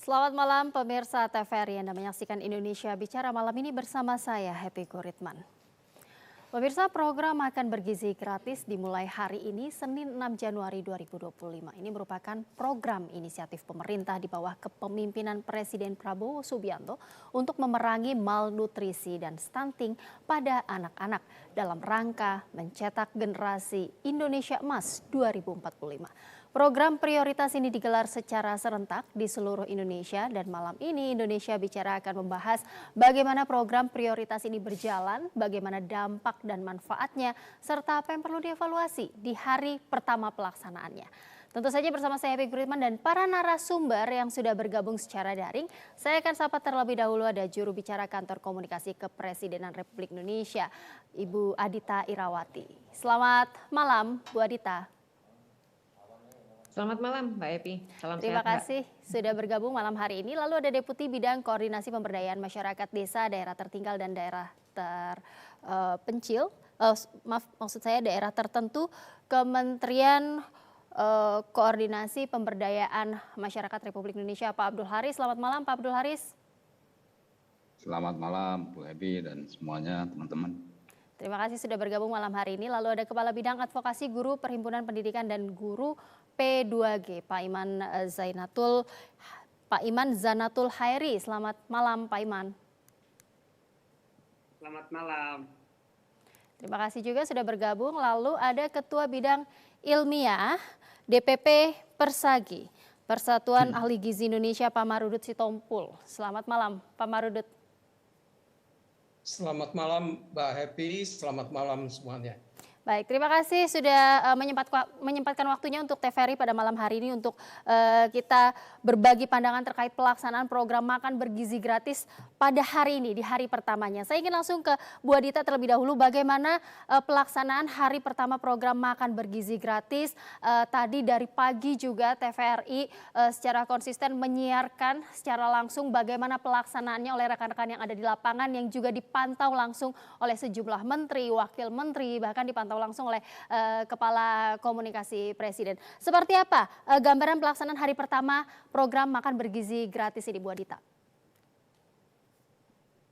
Selamat malam pemirsa TVRI, Anda menyaksikan Indonesia Bicara malam ini bersama saya Happy Guritman. Pemirsa, program makan bergizi gratis dimulai hari ini Senin 6 Januari 2025. Ini merupakan program inisiatif pemerintah di bawah kepemimpinan Presiden Prabowo Subianto untuk memerangi malnutrisi dan stunting pada anak-anak dalam rangka mencetak generasi Indonesia Emas 2045. Program prioritas ini digelar secara serentak di seluruh Indonesia dan malam ini Indonesia Bicara akan membahas bagaimana program prioritas ini berjalan, bagaimana dampak dan manfaatnya, serta apa yang perlu dievaluasi di hari pertama pelaksanaannya. Tentu saja bersama saya Happy Guritman dan para narasumber yang sudah bergabung secara daring. Saya akan sapa terlebih dahulu ada juru bicara Kantor Komunikasi Kepresidenan Republik Indonesia, Ibu Adita Irawati. Selamat malam, Bu Adita. Selamat malam Mbak Epi, salam Terima sehat Mbak. kasih sudah bergabung malam hari ini. Lalu ada Deputi Bidang Koordinasi Pemberdayaan Masyarakat Desa, Daerah Tertinggal dan Daerah Terpencil, maksud saya daerah tertentu, Kementerian Koordinasi Pemberdayaan Masyarakat Republik Indonesia, Pak Abdul Haris. Selamat malam Pak Abdul Haris. Selamat malam Bu Epi dan semuanya teman-teman. Terima kasih sudah bergabung malam hari ini. Lalu ada Kepala Bidang Advokasi Guru Perhimpunan Pendidikan dan Guru P2G, Pak Iman Zanatul Hairi. Selamat malam Pak Iman. Selamat malam. Terima kasih juga sudah bergabung. Lalu ada Ketua Bidang Ilmiah DPP Persagi, Persatuan Ahli Gizi Indonesia, Pak Marudut Sitompul. Selamat malam Pak Marudut. Selamat malam Mbak Happy, selamat malam semuanya. Baik, terima kasih sudah menyempatkan waktunya untuk TVRI pada malam hari ini untuk kita berbagi pandangan terkait pelaksanaan program makan bergizi gratis pada hari ini, di hari pertamanya. Saya ingin langsung ke Bu Adita terlebih dahulu, bagaimana pelaksanaan hari pertama program makan bergizi gratis. Tadi dari pagi juga TVRI secara konsisten menyiarkan secara langsung bagaimana pelaksanaannya oleh rekan-rekan yang ada di lapangan, yang juga dipantau langsung oleh sejumlah menteri, wakil menteri, bahkan dipantau langsung oleh Kepala Komunikasi Presiden. Seperti apa gambaran pelaksanaan hari pertama program makan bergizi gratis ini, Bu Adita?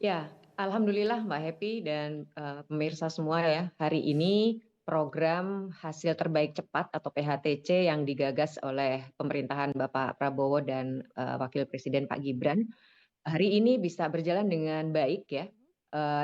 Ya, alhamdulillah Mbak Happy dan pemirsa semua ya. Hari ini program hasil terbaik cepat atau PHTC yang digagas oleh pemerintahan Bapak Prabowo dan Wakil Presiden Pak Gibran hari ini bisa berjalan dengan baik ya.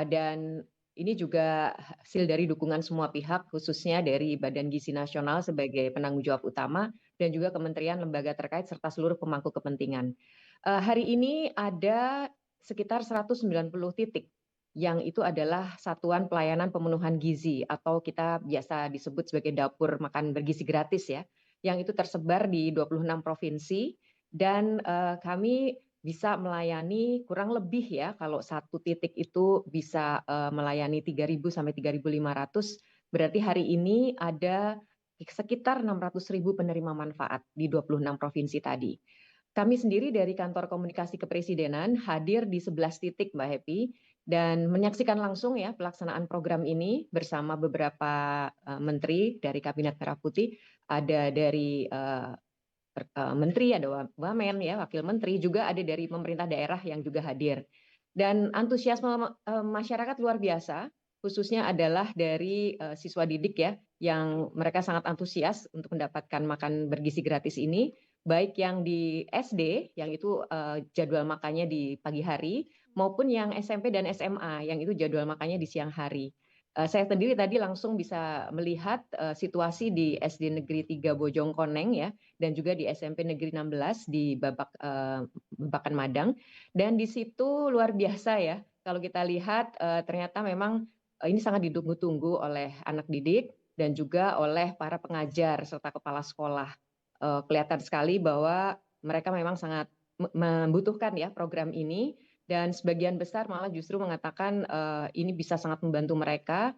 Dan ini juga hasil dari dukungan semua pihak, khususnya dari Badan Gizi Nasional sebagai penanggung jawab utama dan juga kementerian lembaga terkait serta seluruh pemangku kepentingan. Hari ini ada sekitar 190 titik yang itu adalah satuan pelayanan pemenuhan gizi atau kita biasa disebut sebagai dapur makan bergizi gratis ya, yang itu tersebar di 26 provinsi dan kami bisa melayani kurang lebih ya, kalau satu titik itu bisa melayani 3.000 sampai 3.500, berarti hari ini ada sekitar 600.000 penerima manfaat di 26 provinsi tadi. Kami sendiri dari Kantor Komunikasi Kepresidenan hadir di 11 titik Mbak Happy dan menyaksikan langsung ya pelaksanaan program ini bersama beberapa menteri dari Kabinet Merah Putih, ada dari menteri, ada wamen ya, wakil menteri, juga ada dari pemerintah daerah yang juga hadir. Dan antusiasme masyarakat luar biasa, khususnya adalah dari siswa didik ya, yang mereka sangat antusias untuk mendapatkan makan bergizi gratis ini, baik yang di SD, yang itu jadwal makannya di pagi hari, maupun yang SMP dan SMA, yang itu jadwal makannya di siang hari. Saya sendiri tadi langsung bisa melihat situasi di SD Negeri 3 Bojongkoneng ya, dan juga di SMP Negeri 16 di Babakan Madang. Dan di situ luar biasa ya, kalau kita lihat ternyata memang ini sangat ditunggu-tunggu oleh anak didik dan juga oleh para pengajar serta kepala sekolah. Kelihatan sekali bahwa mereka memang sangat membutuhkan ya program ini. Dan sebagian besar malah justru mengatakan ini bisa sangat membantu mereka.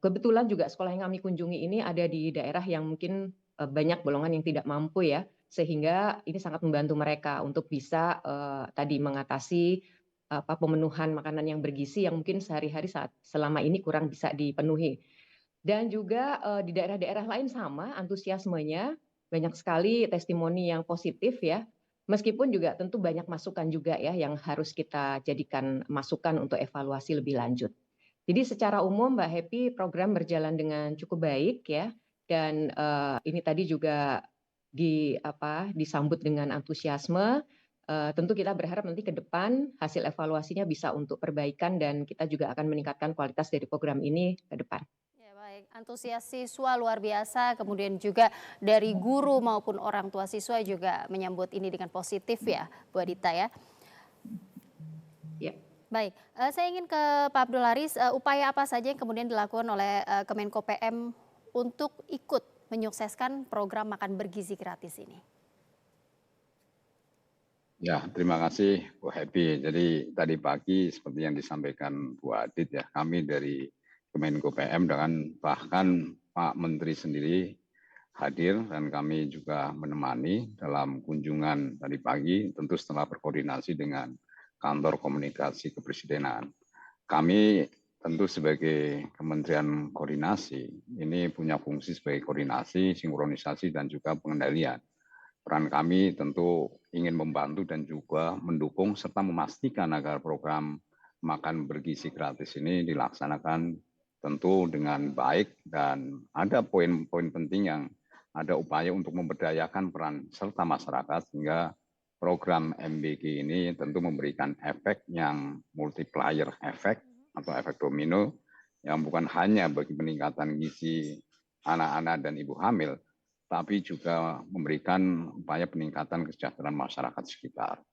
Kebetulan juga sekolah yang kami kunjungi ini ada di daerah yang mungkin banyak golongan yang tidak mampu ya, sehingga ini sangat membantu mereka untuk bisa tadi mengatasi pemenuhan makanan yang bergizi yang mungkin sehari-hari saat selama ini kurang bisa dipenuhi. Dan juga di daerah-daerah lain sama antusiasmenya, banyak sekali testimoni yang positif ya. Meskipun juga tentu banyak masukan juga ya yang harus kita jadikan masukan untuk evaluasi lebih lanjut. Jadi secara umum Mbak Happy program berjalan dengan cukup baik ya, dan ini tadi juga disambut dengan antusiasme. Tentu kita berharap nanti ke depan hasil evaluasinya bisa untuk perbaikan dan kita juga akan meningkatkan kualitas dari program ini ke depan. Ya, baik, antusias siswa luar biasa, kemudian juga dari guru maupun orang tua siswa juga menyambut ini dengan positif ya, Bu Adita ya. Ya. Baik, saya ingin ke Pak Abdul Haris, upaya apa saja yang kemudian dilakukan oleh Kemenko PM untuk ikut menyukseskan program makan bergizi gratis ini? Ya, terima kasih Bu Happy. Jadi tadi pagi seperti yang disampaikan Bu Adit ya, kami dari Kemenko PM dengan bahkan Pak Menteri sendiri hadir dan kami juga menemani dalam kunjungan tadi pagi, tentu setelah berkoordinasi dengan Kantor Komunikasi Kepresidenan. Kami tentu sebagai Kementerian Koordinasi ini punya fungsi sebagai koordinasi, sinkronisasi, dan juga pengendalian. Peran kami tentu ingin membantu dan juga mendukung serta memastikan agar program makan bergizi gratis ini dilaksanakan tentu dengan baik dan ada poin-poin penting yang ada upaya untuk memberdayakan peran serta masyarakat sehingga program MBG ini tentu memberikan efek yang multiplier efek atau efek domino yang bukan hanya bagi peningkatan gizi anak-anak dan ibu hamil, tapi juga memberikan upaya peningkatan kesejahteraan masyarakat sekitar.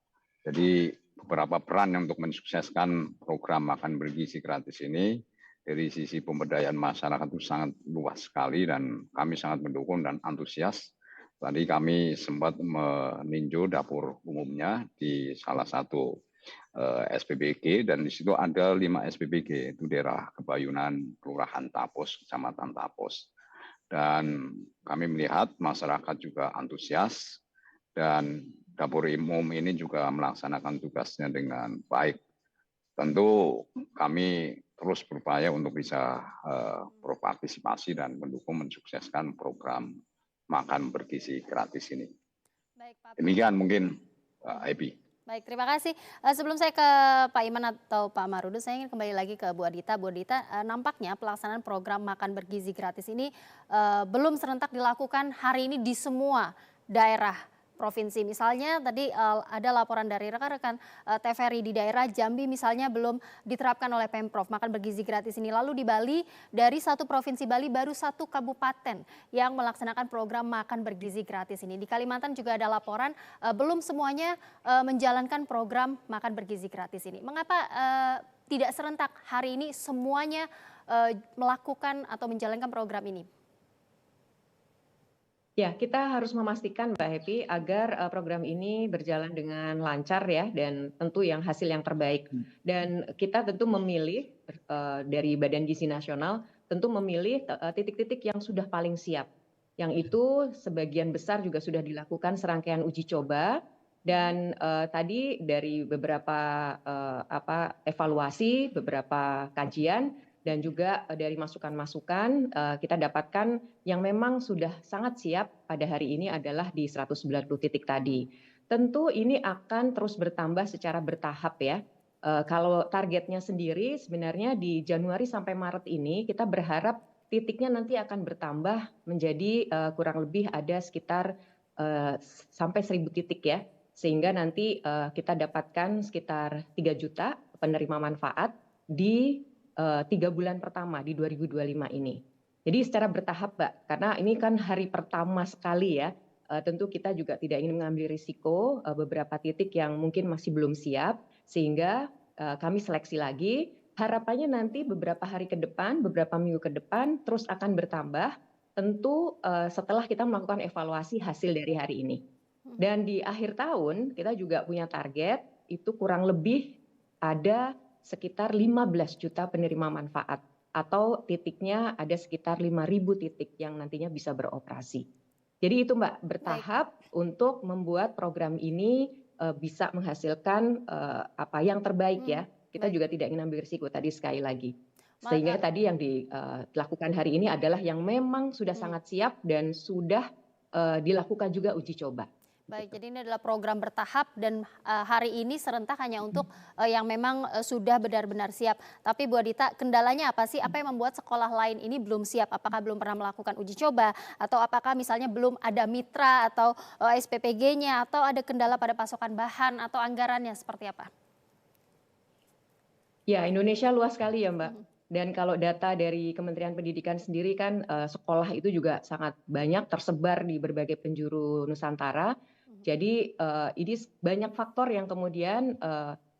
Jadi beberapa peran untuk mensukseskan program makan bergizi gratis ini dari sisi pemberdayaan masyarakat itu sangat luas sekali dan kami sangat mendukung dan antusias. Tadi kami sempat meninjau dapur umumnya di salah satu SPBG dan di situ ada 5 SPBG, itu daerah Kebayunan, Kelurahan Tapos, Kecamatan Tapos. Dan kami melihat masyarakat juga antusias dan dapur umum ini juga melaksanakan tugasnya dengan baik. Tentu kami terus berupaya untuk bisa berpartisipasi dan mendukung mensukseskan program makan bergizi gratis ini. Baik, Pak. Demikian mungkin Ebi. Baik, terima kasih. Sebelum saya ke Pak Iman atau Pak Marudus, saya ingin kembali lagi ke Bu Adita. Bu Adita, nampaknya pelaksanaan program makan bergizi gratis ini belum serentak dilakukan hari ini di semua daerah provinsi. Misalnya tadi ada laporan dari rekan-rekan TVRI di daerah Jambi misalnya belum diterapkan oleh Pemprov makan bergizi gratis ini. Lalu di Bali dari satu provinsi Bali baru satu kabupaten yang melaksanakan program makan bergizi gratis ini. Di Kalimantan juga ada laporan belum semuanya menjalankan program makan bergizi gratis ini. Mengapa tidak serentak hari ini semuanya melakukan atau menjalankan program ini? Ya, kita harus memastikan Mbak Happy agar program ini berjalan dengan lancar ya dan tentu yang hasil yang terbaik. Dan kita tentu memilih dari Badan Gizi Nasional tentu memilih titik-titik yang sudah paling siap. Yang itu sebagian besar juga sudah dilakukan serangkaian uji coba dan tadi dari beberapa evaluasi, beberapa kajian dan juga dari masukan-masukan kita dapatkan yang memang sudah sangat siap pada hari ini adalah di 190 titik tadi. Tentu ini akan terus bertambah secara bertahap ya. Kalau targetnya sendiri sebenarnya di Januari sampai Maret ini kita berharap titiknya nanti akan bertambah menjadi kurang lebih ada sekitar sampai 1.000 titik ya. Sehingga nanti kita dapatkan sekitar 3 juta penerima manfaat di 3 bulan pertama di 2025 ini. Jadi secara bertahap Mbak, karena ini kan hari pertama sekali ya, tentu kita juga tidak ingin mengambil risiko beberapa titik yang mungkin masih belum siap, sehingga kami seleksi lagi, harapannya nanti beberapa hari ke depan, beberapa minggu ke depan terus akan bertambah, tentu setelah kita melakukan evaluasi hasil dari hari ini. Dan di akhir tahun kita juga punya target, itu kurang lebih ada sekitar 15 juta penerima manfaat atau titiknya ada sekitar 5.000 titik yang nantinya bisa beroperasi. Jadi itu Mbak bertahap untuk membuat program ini bisa menghasilkan yang terbaik ya. Kita juga tidak ingin ambil risiko tadi sekali lagi. Sehingga tadi yang dilakukan hari ini adalah yang memang sudah sangat siap dan sudah dilakukan juga uji coba. Baik, jadi ini adalah program bertahap dan hari ini serentak hanya untuk yang memang sudah benar-benar siap. Tapi Bu Adita, kendalanya apa sih? Apa yang membuat sekolah lain ini belum siap? Apakah belum pernah melakukan uji coba? Atau apakah misalnya belum ada mitra atau SPPG-nya? Atau ada kendala pada pasokan bahan atau anggarannya seperti apa? Ya, Indonesia luas sekali ya, Mbak. Dan kalau data dari Kementerian Pendidikan sendiri kan sekolah itu juga sangat banyak tersebar di berbagai penjuru Nusantara. Jadi ini banyak faktor yang kemudian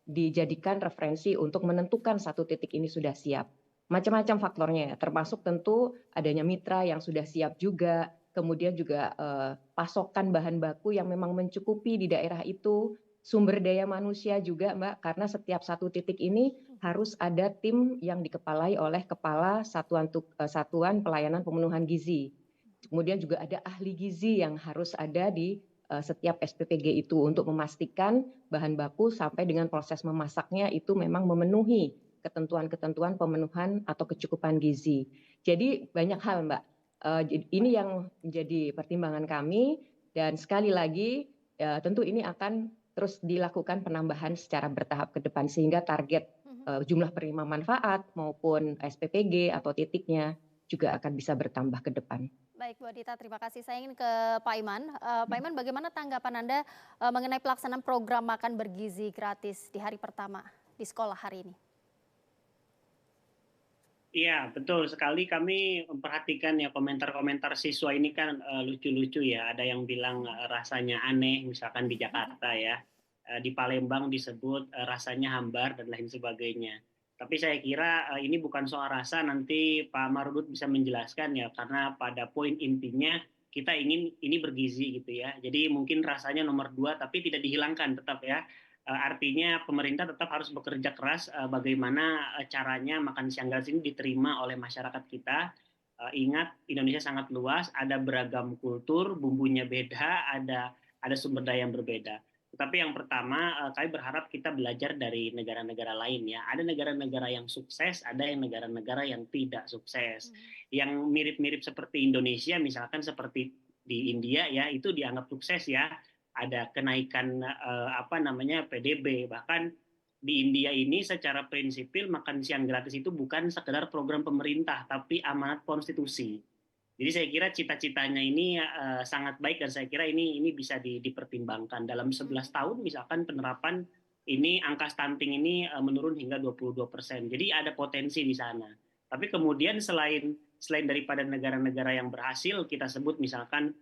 dijadikan referensi untuk menentukan satu titik ini sudah siap. Macam-macam faktornya ya, termasuk tentu adanya mitra yang sudah siap juga, kemudian juga pasokan bahan baku yang memang mencukupi di daerah itu, sumber daya manusia juga Mbak, karena setiap satu titik ini harus ada tim yang dikepalai oleh Kepala Satuan Pelayanan Pemenuhan Gizi. Kemudian juga ada ahli gizi yang harus ada di setiap SPPG itu untuk memastikan bahan baku sampai dengan proses memasaknya itu memang memenuhi ketentuan-ketentuan pemenuhan atau kecukupan gizi. Jadi banyak hal Mbak. Ini yang menjadi pertimbangan kami dan sekali lagi tentu ini akan terus dilakukan penambahan secara bertahap ke depan sehingga target jumlah penerima manfaat maupun SPPG atau titiknya juga akan bisa bertambah ke depan. Baik Bu Adita, terima kasih. Saya ingin ke Pak Iman. Pak Iman, bagaimana tanggapan Anda mengenai pelaksanaan program makan bergizi gratis di hari pertama di sekolah hari ini? Iya, betul sekali. Kami memperhatikan ya komentar-komentar siswa ini kan lucu-lucu ya. Ada yang bilang rasanya aneh, misalkan di Jakarta ya. Di Palembang disebut rasanya hambar dan lain sebagainya. Tapi saya kira ini bukan soal rasa, nanti Pak Marudut bisa menjelaskan ya, karena pada poin intinya kita ingin ini bergizi gitu ya. Jadi mungkin rasanya nomor 2 tapi tidak dihilangkan tetap ya. Artinya pemerintah tetap harus bekerja keras bagaimana caranya makan siang gratis ini diterima oleh masyarakat kita. Ingat Indonesia sangat luas, ada beragam kultur, bumbunya beda, ada sumber daya yang berbeda. Tetapi yang pertama, kami berharap kita belajar dari negara-negara lain ya. Ada negara-negara yang sukses, ada yang negara-negara yang tidak sukses. Yang mirip-mirip seperti Indonesia, misalkan seperti di India ya, itu dianggap sukses ya. Ada kenaikan PDB, bahkan di India ini secara prinsipil makan siang gratis itu bukan sekedar program pemerintah, tapi amanat konstitusi. Jadi saya kira cita-citanya ini sangat baik dan saya kira ini bisa dipertimbangkan. Dalam 11 tahun misalkan penerapan ini angka stunting ini menurun hingga 22%. Jadi ada potensi di sana. Tapi kemudian selain daripada negara-negara yang berhasil kita sebut misalkan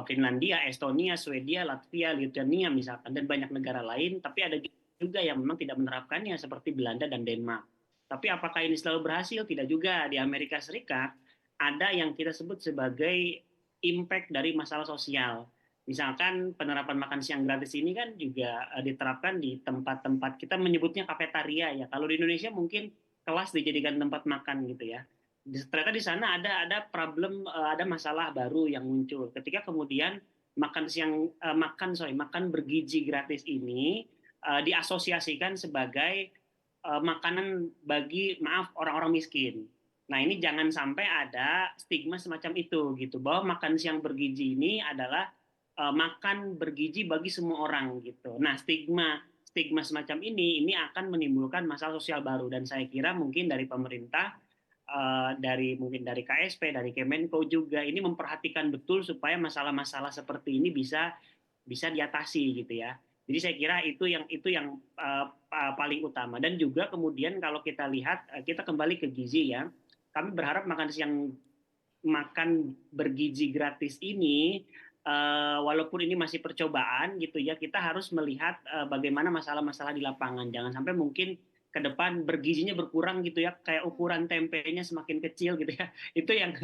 Finlandia, Estonia, Swedia, Latvia, Lithuania misalkan dan banyak negara lain, tapi ada juga yang memang tidak menerapkannya seperti Belanda dan Denmark. Tapi apakah ini selalu berhasil? Tidak juga. Di Amerika Serikat ada yang kita sebut sebagai impact dari masalah sosial. Misalkan penerapan makan siang gratis ini kan juga diterapkan di tempat-tempat, kita menyebutnya kafetaria ya. Kalau di Indonesia mungkin kelas dijadikan tempat makan gitu ya. Ternyata di sana ada problem, ada masalah baru yang muncul. Ketika kemudian makan bergizi gratis ini diasosiasikan sebagai makanan bagi orang-orang miskin. Nah ini jangan sampai ada stigma semacam itu gitu, bahwa makan siang bergizi ini adalah makan bergizi bagi semua orang gitu. Nah stigma semacam ini akan menimbulkan masalah sosial baru dan saya kira mungkin dari pemerintah, mungkin dari KSP, dari Kemenko juga ini memperhatikan betul supaya masalah-masalah seperti ini bisa diatasi gitu ya. Jadi saya kira itu yang paling utama dan juga kemudian kalau kita lihat kita kembali ke gizi ya. Kami berharap makan bergizi gratis ini, walaupun ini masih percobaan gitu ya, kita harus melihat bagaimana masalah-masalah di lapangan. Jangan sampai mungkin ke depan bergizinya berkurang gitu ya, kayak ukuran tempenya semakin kecil gitu ya. Itu yang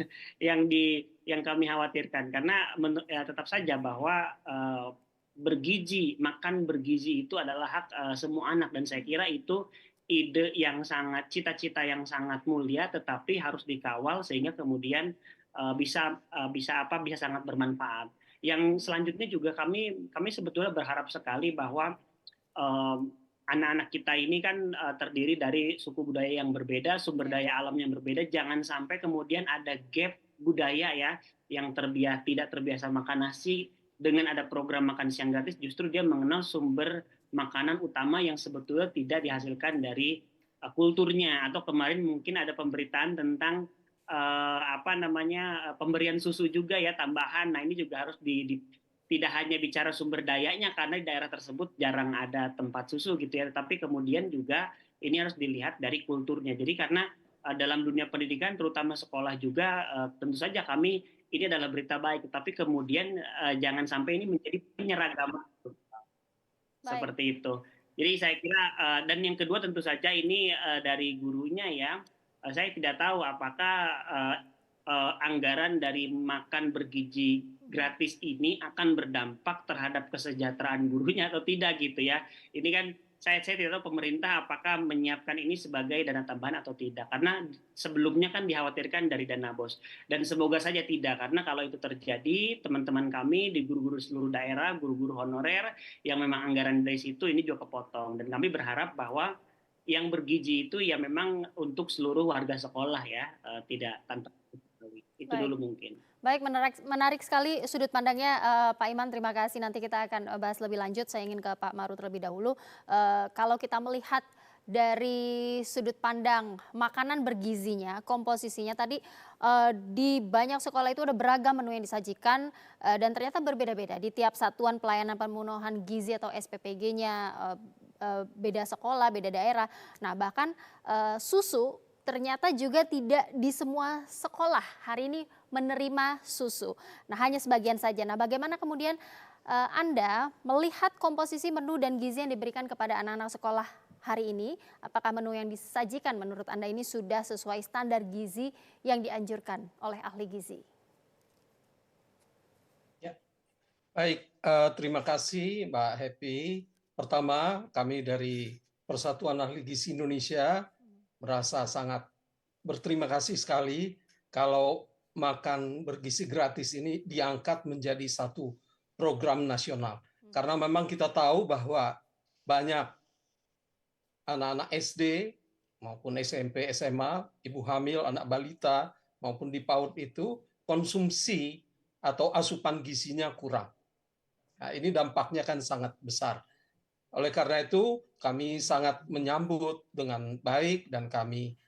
kami khawatirkan karena tetap saja bahwa makan bergizi itu adalah hak semua anak dan saya kira itu cita-cita yang sangat mulia tetapi harus dikawal sehingga kemudian bisa sangat bermanfaat. Yang selanjutnya juga kami sebetulnya berharap sekali bahwa anak-anak kita ini kan terdiri dari suku budaya yang berbeda, sumber daya alam yang berbeda, jangan sampai kemudian ada gap budaya ya yang tidak terbiasa makan nasi dengan ada program makan siang gratis justru dia mengenal sumber makanan utama yang sebetulnya tidak dihasilkan dari kulturnya. Atau kemarin mungkin ada pemberitaan tentang pemberian susu juga ya tambahan. Nah ini juga harus tidak hanya bicara sumber dayanya karena di daerah tersebut jarang ada tempat susu gitu ya, tapi kemudian juga ini harus dilihat dari kulturnya. Jadi karena dalam dunia pendidikan terutama sekolah juga tentu saja kami ini adalah berita baik, tapi kemudian jangan sampai ini menjadi penyeragaman seperti itu. Jadi saya kira dan yang kedua tentu saja ini dari gurunya ya. Saya tidak tahu apakah anggaran dari makan bergizi gratis ini akan berdampak terhadap kesejahteraan gurunya atau tidak gitu ya. Ini kan saya tidak tahu pemerintah apakah menyiapkan ini sebagai dana tambahan atau tidak. Karena sebelumnya kan dikhawatirkan dari dana BOS. Dan semoga saja tidak, karena kalau itu terjadi, teman-teman kami di guru-guru seluruh daerah, guru-guru honorer, yang memang anggaran dari situ ini juga kepotong. Dan kami berharap bahwa yang bergizi itu ya memang untuk seluruh warga sekolah ya, tidak tanpa itu dulu mungkin. Baik, menarik sekali sudut pandangnya Pak Iman, terima kasih. Nanti kita akan bahas lebih lanjut. Saya ingin ke Pak Marut terlebih dahulu. Kalau kita melihat dari sudut pandang makanan bergizinya, komposisinya tadi di banyak sekolah itu ada beragam menu yang disajikan dan ternyata berbeda-beda di tiap satuan pelayanan pemenuhan gizi atau SPPG-nya, beda sekolah, beda daerah. Nah bahkan susu ternyata juga tidak di semua sekolah hari ini menerima susu. Nah hanya sebagian saja. Nah bagaimana kemudian Anda melihat komposisi menu dan gizi yang diberikan kepada anak-anak sekolah hari ini? Apakah menu yang disajikan menurut Anda ini sudah sesuai standar gizi yang dianjurkan oleh ahli gizi? Ya. Baik, terima kasih Mbak Happy. Pertama, kami dari Persatuan Ahli Gizi Indonesia merasa sangat berterima kasih sekali kalau makan bergizi gratis ini diangkat menjadi satu program nasional. Karena memang kita tahu bahwa banyak anak-anak SD maupun SMP, SMA, ibu hamil, anak balita maupun di PAUD itu konsumsi atau asupan gizinya kurang. Nah, ini dampaknya kan sangat besar. Oleh karena itu, kami sangat menyambut dengan baik dan kami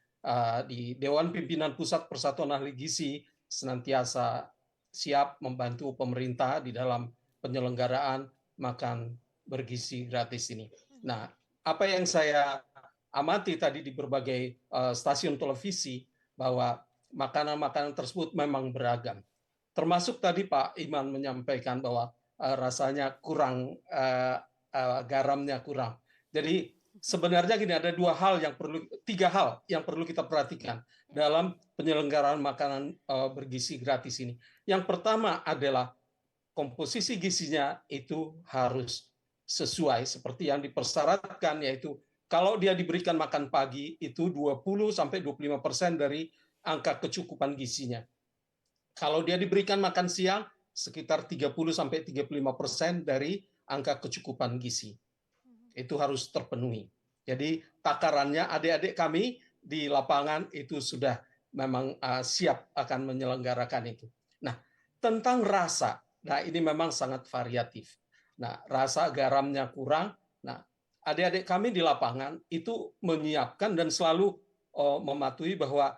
di Dewan Pimpinan Pusat Persatuan Ahli Gizi senantiasa siap membantu pemerintah di dalam penyelenggaraan makan bergizi gratis ini. Nah, apa yang saya amati tadi di berbagai stasiun televisi bahwa makanan-makanan tersebut memang beragam. Termasuk tadi Pak Iman menyampaikan bahwa rasanya kurang garamnya kurang. Jadi sebenarnya gini, ada tiga hal yang perlu kita perhatikan dalam penyelenggaraan makanan bergizi gratis ini. Yang pertama adalah komposisi gizinya itu harus sesuai seperti yang dipersyaratkan, yaitu kalau dia diberikan makan pagi itu 20-25% dari angka kecukupan gizinya. Kalau dia diberikan makan siang sekitar 30-35% dari angka kecukupan gizi. Itu harus terpenuhi. Jadi takarannya adik-adik kami di lapangan itu sudah memang siap akan menyelenggarakan itu. Nah, tentang rasa, nah ini memang sangat variatif. Nah, rasa garamnya kurang. Nah, adik-adik kami di lapangan itu menyiapkan dan selalu mematuhi bahwa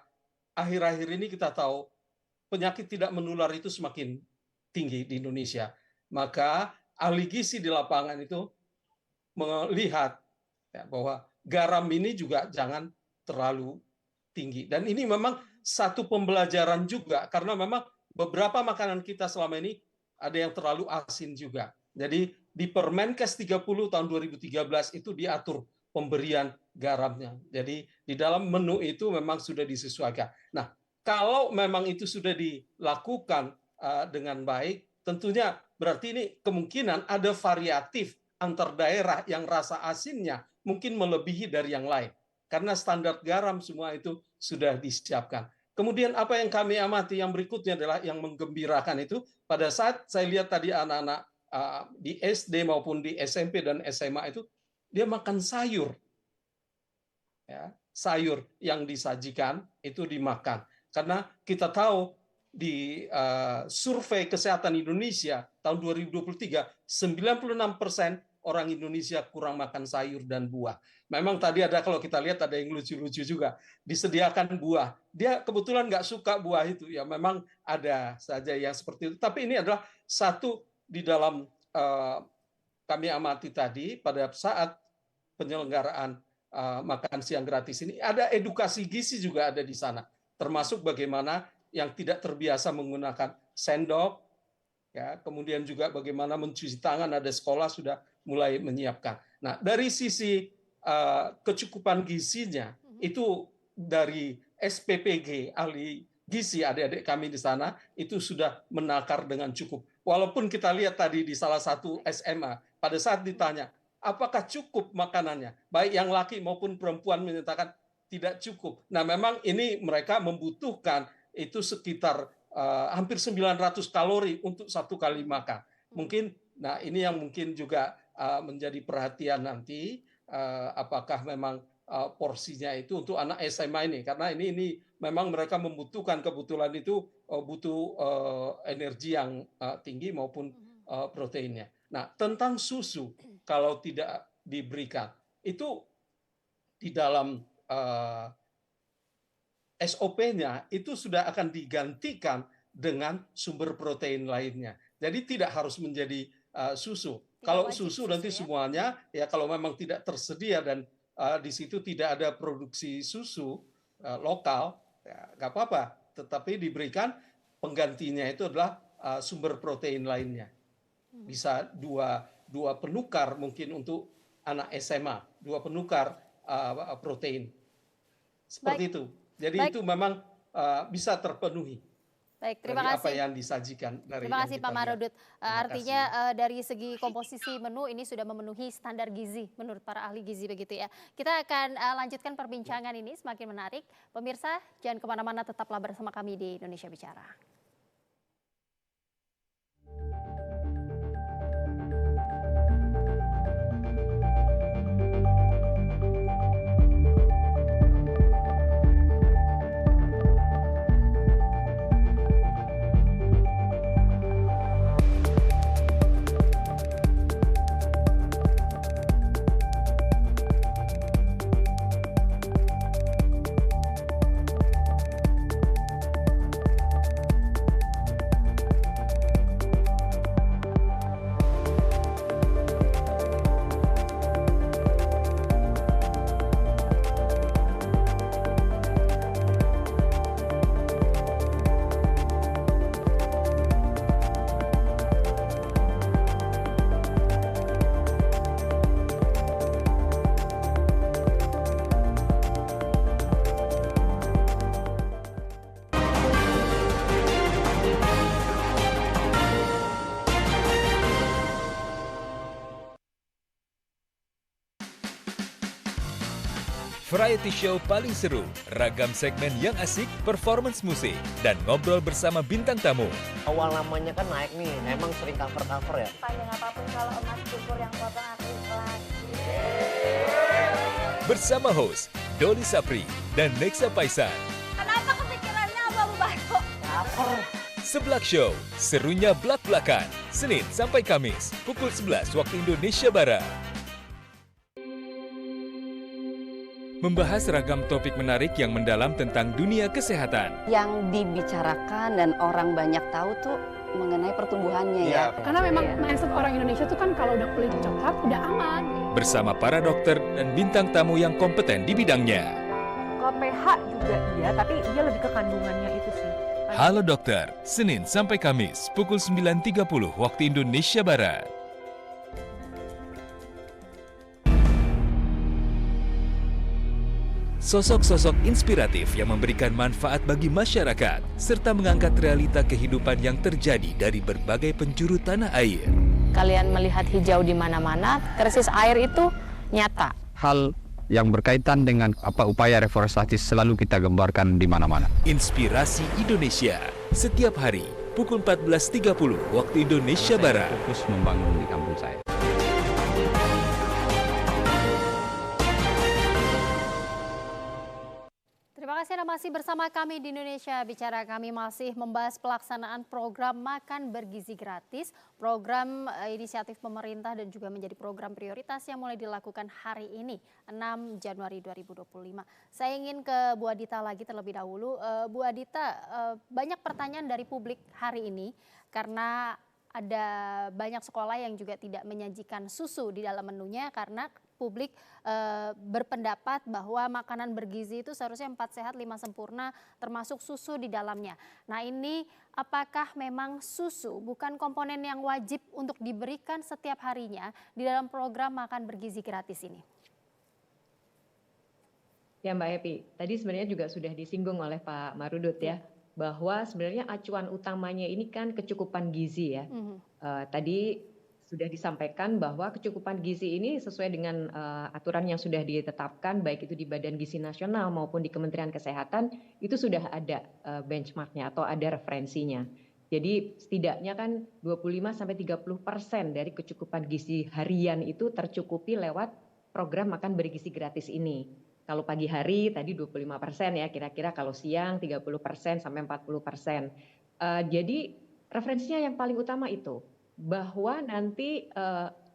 akhir-akhir ini kita tahu penyakit tidak menular itu semakin tinggi di Indonesia. Maka ahli gizi di lapangan itu melihat ya, bahwa garam ini juga jangan terlalu tinggi. Dan ini memang satu pembelajaran juga, karena memang beberapa makanan kita selama ini ada yang terlalu asin juga. Jadi di Permenkes 30 tahun 2013 itu diatur pemberian garamnya. Jadi di dalam menu itu memang sudah disesuaikan. Nah, kalau memang itu sudah dilakukan dengan baik, tentunya berarti ini kemungkinan ada variatif antar daerah yang rasa asinnya mungkin melebihi dari yang lain. Karena standar garam semua itu sudah disiapkan. Kemudian apa yang kami amati yang berikutnya adalah yang menggembirakan itu, pada saat saya lihat tadi anak-anak di SD maupun di SMP dan SMA itu, dia makan sayur. Ya, sayur yang disajikan itu dimakan. Karena kita tahu di survei kesehatan Indonesia tahun 2023, 96% orang Indonesia kurang makan sayur dan buah. Memang tadi ada, kalau kita lihat ada yang lucu-lucu juga, disediakan buah. Dia kebetulan nggak suka buah itu, ya memang ada saja yang seperti itu. Tapi ini adalah satu di dalam kami amati tadi pada saat penyelenggaraan makan siang gratis ini, ada edukasi gizi juga ada di sana. Termasuk bagaimana yang tidak terbiasa menggunakan sendok, ya, kemudian juga bagaimana mencuci tangan, ada sekolah sudah mulai menyiapkan. Nah, dari sisi kecukupan gizinya, itu dari SPPG, ahli gizi adik-adik kami di sana, itu sudah menakar dengan cukup. Walaupun kita lihat tadi di salah satu SMA, pada saat ditanya, apakah cukup makanannya? Baik yang laki maupun perempuan menyatakan tidak cukup. Nah, memang ini mereka membutuhkan itu sekitar hampir 900 kalori untuk satu kali makan. Mungkin, nah ini yang mungkin juga menjadi perhatian nanti, apakah memang porsinya itu untuk anak SMA ini, karena ini memang mereka membutuhkan, kebetulan itu butuh energi yang tinggi maupun proteinnya. Nah, tentang susu, kalau tidak diberikan, itu di dalam SOP-nya itu sudah akan digantikan dengan sumber protein lainnya. Jadi tidak harus menjadi susu. Kalau susu nanti semuanya, ya kalau memang tidak tersedia dan di situ tidak ada produksi susu lokal, ya nggak apa-apa. Tetapi diberikan penggantinya itu adalah sumber protein lainnya. Bisa dua penukar mungkin untuk anak SMA, dua penukar protein. Seperti itu. Jadi itu memang bisa terpenuhi. Baik, terima dari kasih. Apa yang disajikan dari Terima kasih Pak lihat. Marudut. Artinya dari segi komposisi menu ini sudah memenuhi standar gizi menurut para ahli gizi begitu ya. Kita akan lanjutkan perbincangan ini, semakin menarik. Pemirsa, jangan kemana-mana, tetaplah bersama kami di Indonesia Bicara. Variety show paling seru, ragam segmen yang asik, performance musik, dan ngobrol bersama bintang tamu. Awal namanya kan naik nih, emang sering cover-cover ya? Panjang apapun kalau emas cukur yang potong aku ikhlas. Bersama host Doli Sapri dan Nexa Paisan. Kenapa kepikirannya abang batok? Cover. Seblak Show, serunya blak-blakan. Senin sampai Kamis, pukul 11 waktu Indonesia Barat. Membahas ragam topik menarik yang mendalam tentang dunia kesehatan. Yang dibicarakan dan orang banyak tahu tuh mengenai pertumbuhannya ya. Karena memang mindset orang Indonesia tuh kan kalau udah kulit coklat udah aman. Bersama para dokter dan bintang tamu yang kompeten di bidangnya. Kalau pH juga iya, tapi dia lebih ke kandungannya itu sih. Halo Dokter, Senin sampai Kamis, pukul 9.30 waktu Indonesia Barat. Sosok-sosok inspiratif yang memberikan manfaat bagi masyarakat, serta mengangkat realita kehidupan yang terjadi dari berbagai penjuru tanah air. Kalian melihat hijau di mana-mana, krisis air itu nyata. Hal yang berkaitan dengan upaya reforestasi selalu kita gambarkan di mana-mana. Inspirasi Indonesia, setiap hari pukul 14.30 waktu Indonesia Barat. Fokus membangun di kampung saya. Terima kasih Anda masih bersama kami di Indonesia Bicara. Kami masih membahas pelaksanaan program Makan Bergizi Gratis, program inisiatif pemerintah dan juga menjadi program prioritas yang mulai dilakukan hari ini, 6 Januari 2025. Saya ingin ke Bu Adita lagi terlebih dahulu. Bu Adita, banyak pertanyaan dari publik hari ini karena ada banyak sekolah yang juga tidak menyajikan susu di dalam menunya karena publik berpendapat bahwa makanan bergizi itu seharusnya 4 sehat 5 sempurna termasuk susu di dalamnya. Nah, ini apakah memang susu bukan komponen yang wajib untuk diberikan setiap harinya di dalam program Makan Bergizi Gratis ini? Ya Mbak Happy, tadi sebenarnya juga sudah disinggung oleh Pak Marudut ya, bahwa sebenarnya acuan utamanya ini kan kecukupan gizi ya. Tadi sudah disampaikan bahwa kecukupan gizi ini sesuai dengan aturan yang sudah ditetapkan baik itu di Badan Gizi Nasional maupun di Kementerian Kesehatan, itu sudah ada benchmarknya atau ada referensinya. Jadi setidaknya kan 25-30% dari kecukupan gizi harian itu tercukupi lewat program Makan Bergizi Gratis ini. Kalau pagi hari tadi 25% ya kira-kira, kalau siang 30% sampai 40%. Jadi referensinya yang paling utama itu, bahwa nanti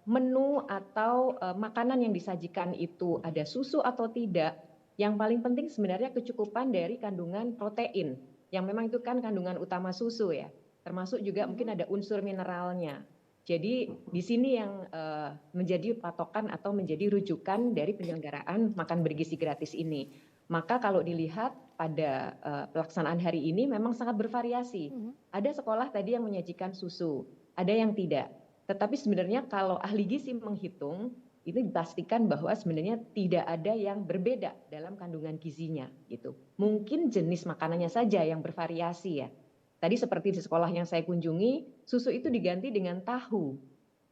menu atau makanan yang disajikan itu ada susu atau tidak. Yang paling penting sebenarnya kecukupan dari kandungan protein, yang memang itu kan kandungan utama susu ya. Termasuk juga mungkin ada unsur mineralnya. Jadi di sini yang menjadi patokan atau menjadi rujukan dari penyelenggaraan Makan Bergizi Gratis ini. Maka kalau dilihat pada pelaksanaan hari ini memang sangat bervariasi. Ada sekolah tadi yang menyajikan susu, ada yang tidak. Tetapi sebenarnya kalau ahli gizi menghitung, itu dipastikan bahwa sebenarnya tidak ada yang berbeda dalam kandungan gizinya gitu. Mungkin jenis makanannya saja yang bervariasi ya. Tadi seperti di sekolah yang saya kunjungi, susu itu diganti dengan tahu.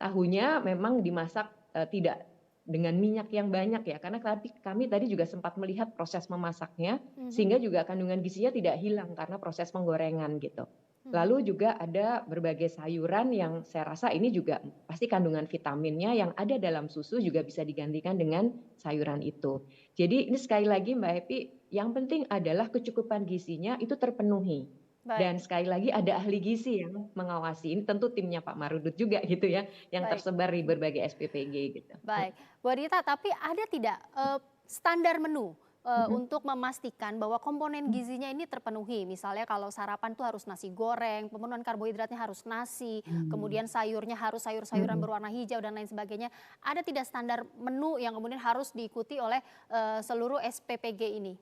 Tahunya memang dimasak tidak dengan minyak yang banyak ya, karena kami tadi juga sempat melihat proses memasaknya, sehingga juga kandungan gizinya tidak hilang karena proses penggorengan gitu. Lalu juga ada berbagai sayuran yang saya rasa ini juga pasti kandungan vitaminnya yang ada dalam susu juga bisa digantikan dengan sayuran itu. Jadi ini sekali lagi Mbak Happy, yang penting adalah kecukupan gizinya itu terpenuhi. Baik. Dan sekali lagi ada ahli gizi yang mengawasi, ini tentu timnya Pak Marudut juga gitu ya, yang tersebar di berbagai SPPG gitu. Baik, Bu Adita, tapi ada tidak standar menu untuk memastikan bahwa komponen gizinya ini terpenuhi? Misalnya kalau sarapan tuh harus nasi goreng, pemenuhan karbohidratnya harus nasi, kemudian sayurnya harus sayur-sayuran berwarna hijau dan lain sebagainya. Ada tidak standar menu yang kemudian harus diikuti oleh seluruh SPPG ini?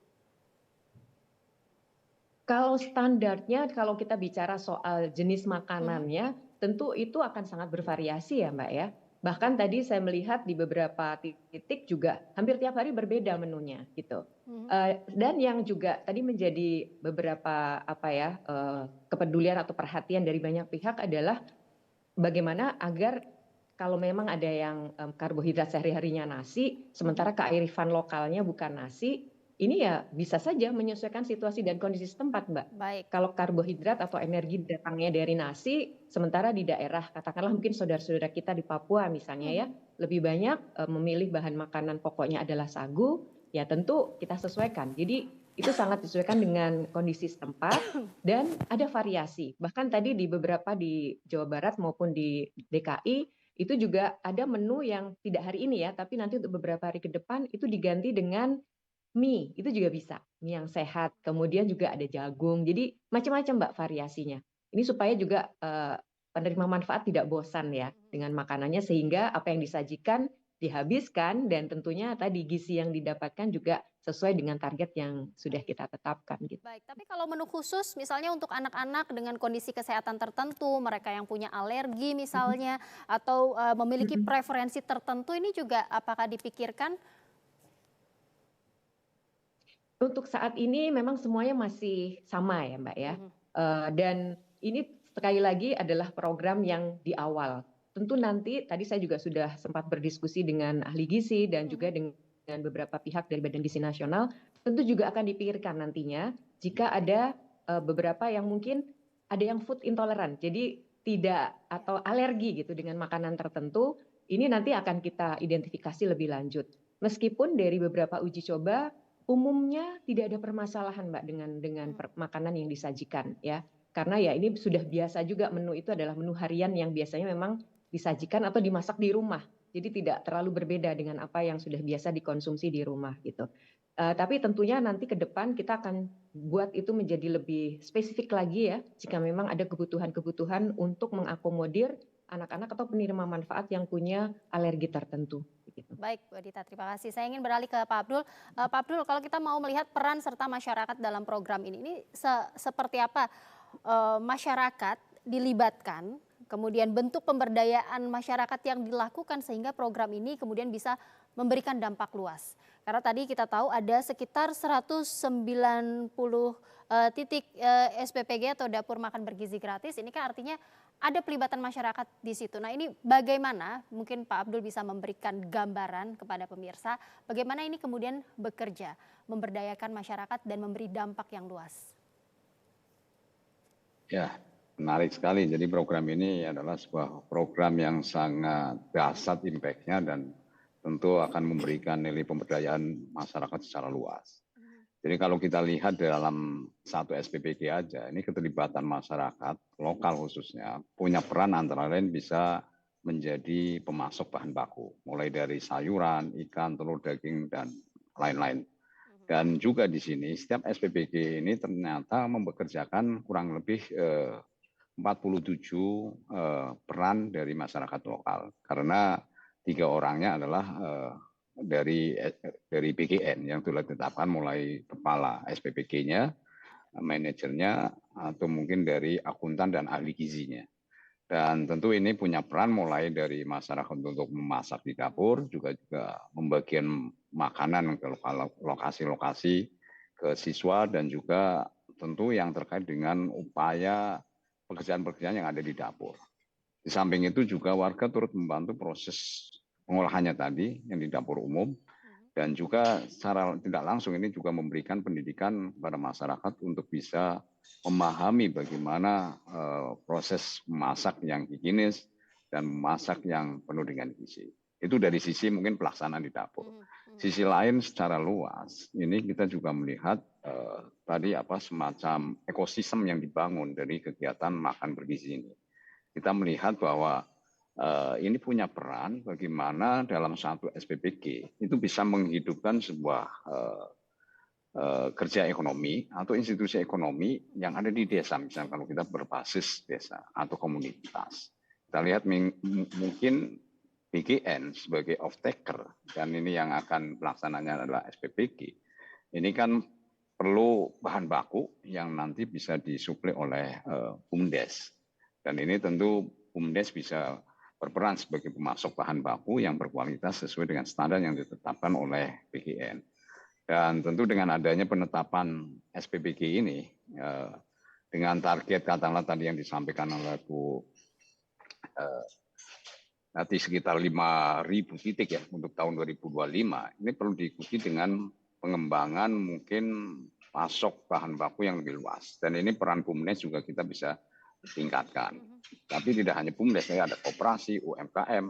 Kalau standarnya, kalau kita bicara soal jenis makanannya, tentu itu akan sangat bervariasi ya Mbak ya. Bahkan tadi saya melihat di beberapa titik juga hampir tiap hari berbeda menunya gitu. Dan yang juga tadi menjadi beberapa kepedulian atau perhatian dari banyak pihak adalah bagaimana agar kalau memang ada yang karbohidrat sehari-harinya nasi, sementara kearifan lokalnya bukan nasi, ini ya bisa saja menyesuaikan situasi dan kondisi setempat, Mbak. Baik. Kalau karbohidrat atau energi datangnya dari nasi, sementara di daerah katakanlah mungkin saudara-saudara kita di Papua misalnya ya, lebih banyak memilih bahan makanan pokoknya adalah sagu, ya tentu kita sesuaikan. Jadi itu sangat disesuaikan dengan kondisi setempat dan ada variasi. Bahkan tadi di beberapa di Jawa Barat maupun di DKI itu juga ada menu yang tidak hari ini ya, tapi nanti untuk beberapa hari ke depan itu diganti dengan mie, itu juga bisa, mie yang sehat, kemudian juga ada jagung, jadi macam-macam Mbak variasinya. Ini supaya juga penerima manfaat tidak bosan ya dengan makanannya, sehingga apa yang disajikan dihabiskan dan tentunya tadi gizi yang didapatkan juga sesuai dengan target yang sudah kita tetapkan gitu. Baik, tapi kalau menu khusus misalnya untuk anak-anak dengan kondisi kesehatan tertentu, mereka yang punya alergi misalnya, atau memiliki preferensi tertentu, ini juga apakah dipikirkan? Untuk saat ini memang semuanya masih sama ya Mbak ya. Dan ini sekali lagi adalah program yang di awal. Tentu nanti tadi saya juga sudah sempat berdiskusi dengan ahli gizi dan juga dengan beberapa pihak dari Badan Gizi Nasional. Tentu juga akan dipikirkan nantinya jika ada beberapa yang mungkin ada yang food intolerant. Jadi tidak atau alergi gitu dengan makanan tertentu. Ini nanti akan kita identifikasi lebih lanjut. Meskipun dari beberapa uji coba umumnya tidak ada permasalahan Mbak dengan makanan yang disajikan ya. Karena ya ini sudah biasa juga, menu itu adalah menu harian yang biasanya memang disajikan atau dimasak di rumah. Jadi tidak terlalu berbeda dengan apa yang sudah biasa dikonsumsi di rumah gitu. Tapi tentunya nanti ke depan kita akan buat itu menjadi lebih spesifik lagi ya, jika memang ada kebutuhan-kebutuhan untuk mengakomodir anak-anak atau penerima manfaat yang punya alergi tertentu. Baik, Bu Adita, terima kasih. Saya ingin beralih ke Pak Abdul. Pak Abdul, kalau kita mau melihat peran serta masyarakat dalam program ini seperti apa masyarakat dilibatkan, kemudian bentuk pemberdayaan masyarakat yang dilakukan sehingga program ini kemudian bisa memberikan dampak luas. Karena tadi kita tahu ada sekitar 190 titik SPPG atau dapur makan bergizi gratis. Ini kan artinya ada pelibatan masyarakat di situ. Nah, ini bagaimana mungkin Pak Abdul bisa memberikan gambaran kepada pemirsa bagaimana ini kemudian bekerja memberdayakan masyarakat dan memberi dampak yang luas. Ya, menarik sekali. Jadi program ini adalah sebuah program yang sangat dahsyat impact-nya dan tentu akan memberikan nilai pemberdayaan masyarakat secara luas. Jadi kalau kita lihat dalam satu SPPG aja, ini keterlibatan masyarakat lokal khususnya punya peran antara lain bisa menjadi pemasok bahan baku, mulai dari sayuran, ikan, telur, daging, dan lain-lain. Dan juga di sini setiap SPPG ini ternyata mempekerjakan kurang lebih 47 peran dari masyarakat lokal, karena 3 orangnya adalah dari PGN yang telah ditetapkan, mulai kepala SPPG-nya, manajernya, atau mungkin dari akuntan dan ahli gizinya. Dan tentu ini punya peran mulai dari masyarakat untuk memasak di dapur, juga membagikan makanan ke lokasi-lokasi, ke siswa, dan juga tentu yang terkait dengan upaya pekerjaan-pekerjaan yang ada di dapur. Di samping itu juga warga turut membantu proses pengolahannya tadi yang di dapur umum, dan juga secara tidak langsung ini juga memberikan pendidikan kepada masyarakat untuk bisa memahami bagaimana proses memasak yang higienis dan memasak yang penuh dengan gizi. Itu dari sisi mungkin pelaksanaan di dapur. Sisi lain secara luas, ini kita juga melihat tadi semacam ekosistem yang dibangun dari kegiatan makan bergizi ini. Kita melihat bahwa ini punya peran bagaimana dalam satu SPPG itu bisa menghidupkan sebuah kerja ekonomi atau institusi ekonomi yang ada di desa, misalnya kalau kita berbasis desa atau komunitas. Kita lihat mungkin PGN sebagai off-taker, dan ini yang akan pelaksananya adalah SPPG. Ini kan perlu bahan baku yang nanti bisa disuplai oleh BUMDes. Dan ini tentu BUMDes bisa berperan sebagai pemasok bahan baku yang berkualitas sesuai dengan standar yang ditetapkan oleh PGN. Dan tentu dengan adanya penetapan SPPG ini, dengan target katakanlah tadi yang disampaikan oleh Bu, nanti sekitar 5.000 titik ya untuk tahun 2025, ini perlu diikuti dengan pengembangan mungkin pasok bahan baku yang lebih luas. Dan ini peran BUMDes juga kita bisa tingkatkan. Tapi tidak hanya BUMDes, ada koperasi, UMKM,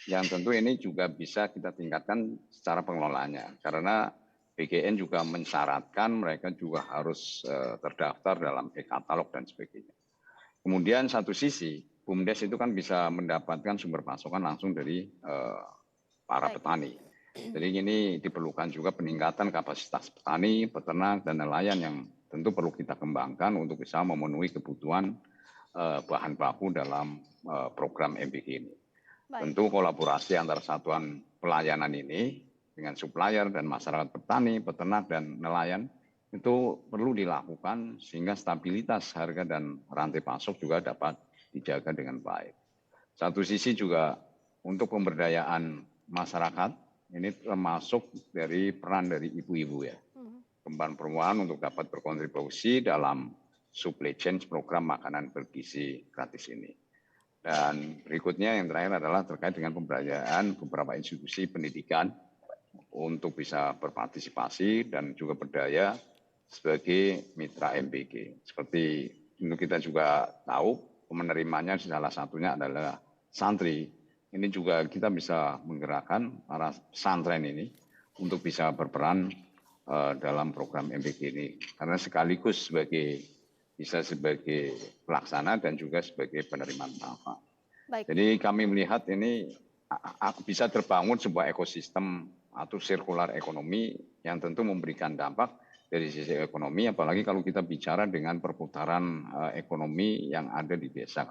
yang tentu ini juga bisa kita tingkatkan secara pengelolaannya. Karena PGN juga mensyaratkan mereka juga harus terdaftar dalam e-katalog dan sebagainya. Kemudian satu sisi, BUMDes itu kan bisa mendapatkan sumber pasokan langsung dari para petani. Jadi ini diperlukan juga peningkatan kapasitas petani, peternak, dan nelayan yang tentu perlu kita kembangkan untuk bisa memenuhi kebutuhan bahan baku dalam program MBG ini. Tentu kolaborasi antara satuan pelayanan ini dengan supplier dan masyarakat petani, peternak, dan nelayan itu perlu dilakukan sehingga stabilitas harga dan rantai pasok juga dapat dijaga dengan baik. Satu sisi juga untuk pemberdayaan masyarakat, ini termasuk dari peran dari ibu-ibu ya, perempuan untuk dapat berkontribusi dalam supply chain program makanan bergizi gratis ini. Dan berikutnya yang terakhir adalah terkait dengan pemberdayaan beberapa institusi pendidikan untuk bisa berpartisipasi dan juga berdaya sebagai mitra MBG. Seperti itu kita juga tahu penerimanya salah satunya adalah santri. Ini juga kita bisa menggerakkan para pesantren ini untuk bisa berperan dalam program MPG ini, karena sekaligus bisa sebagai pelaksana dan juga sebagai penerima manfaat. Jadi kami melihat ini bisa terbangun sebuah ekosistem atau sirkular ekonomi yang tentu memberikan dampak dari sisi ekonomi, apalagi kalau kita bicara dengan perputaran ekonomi yang ada di desa.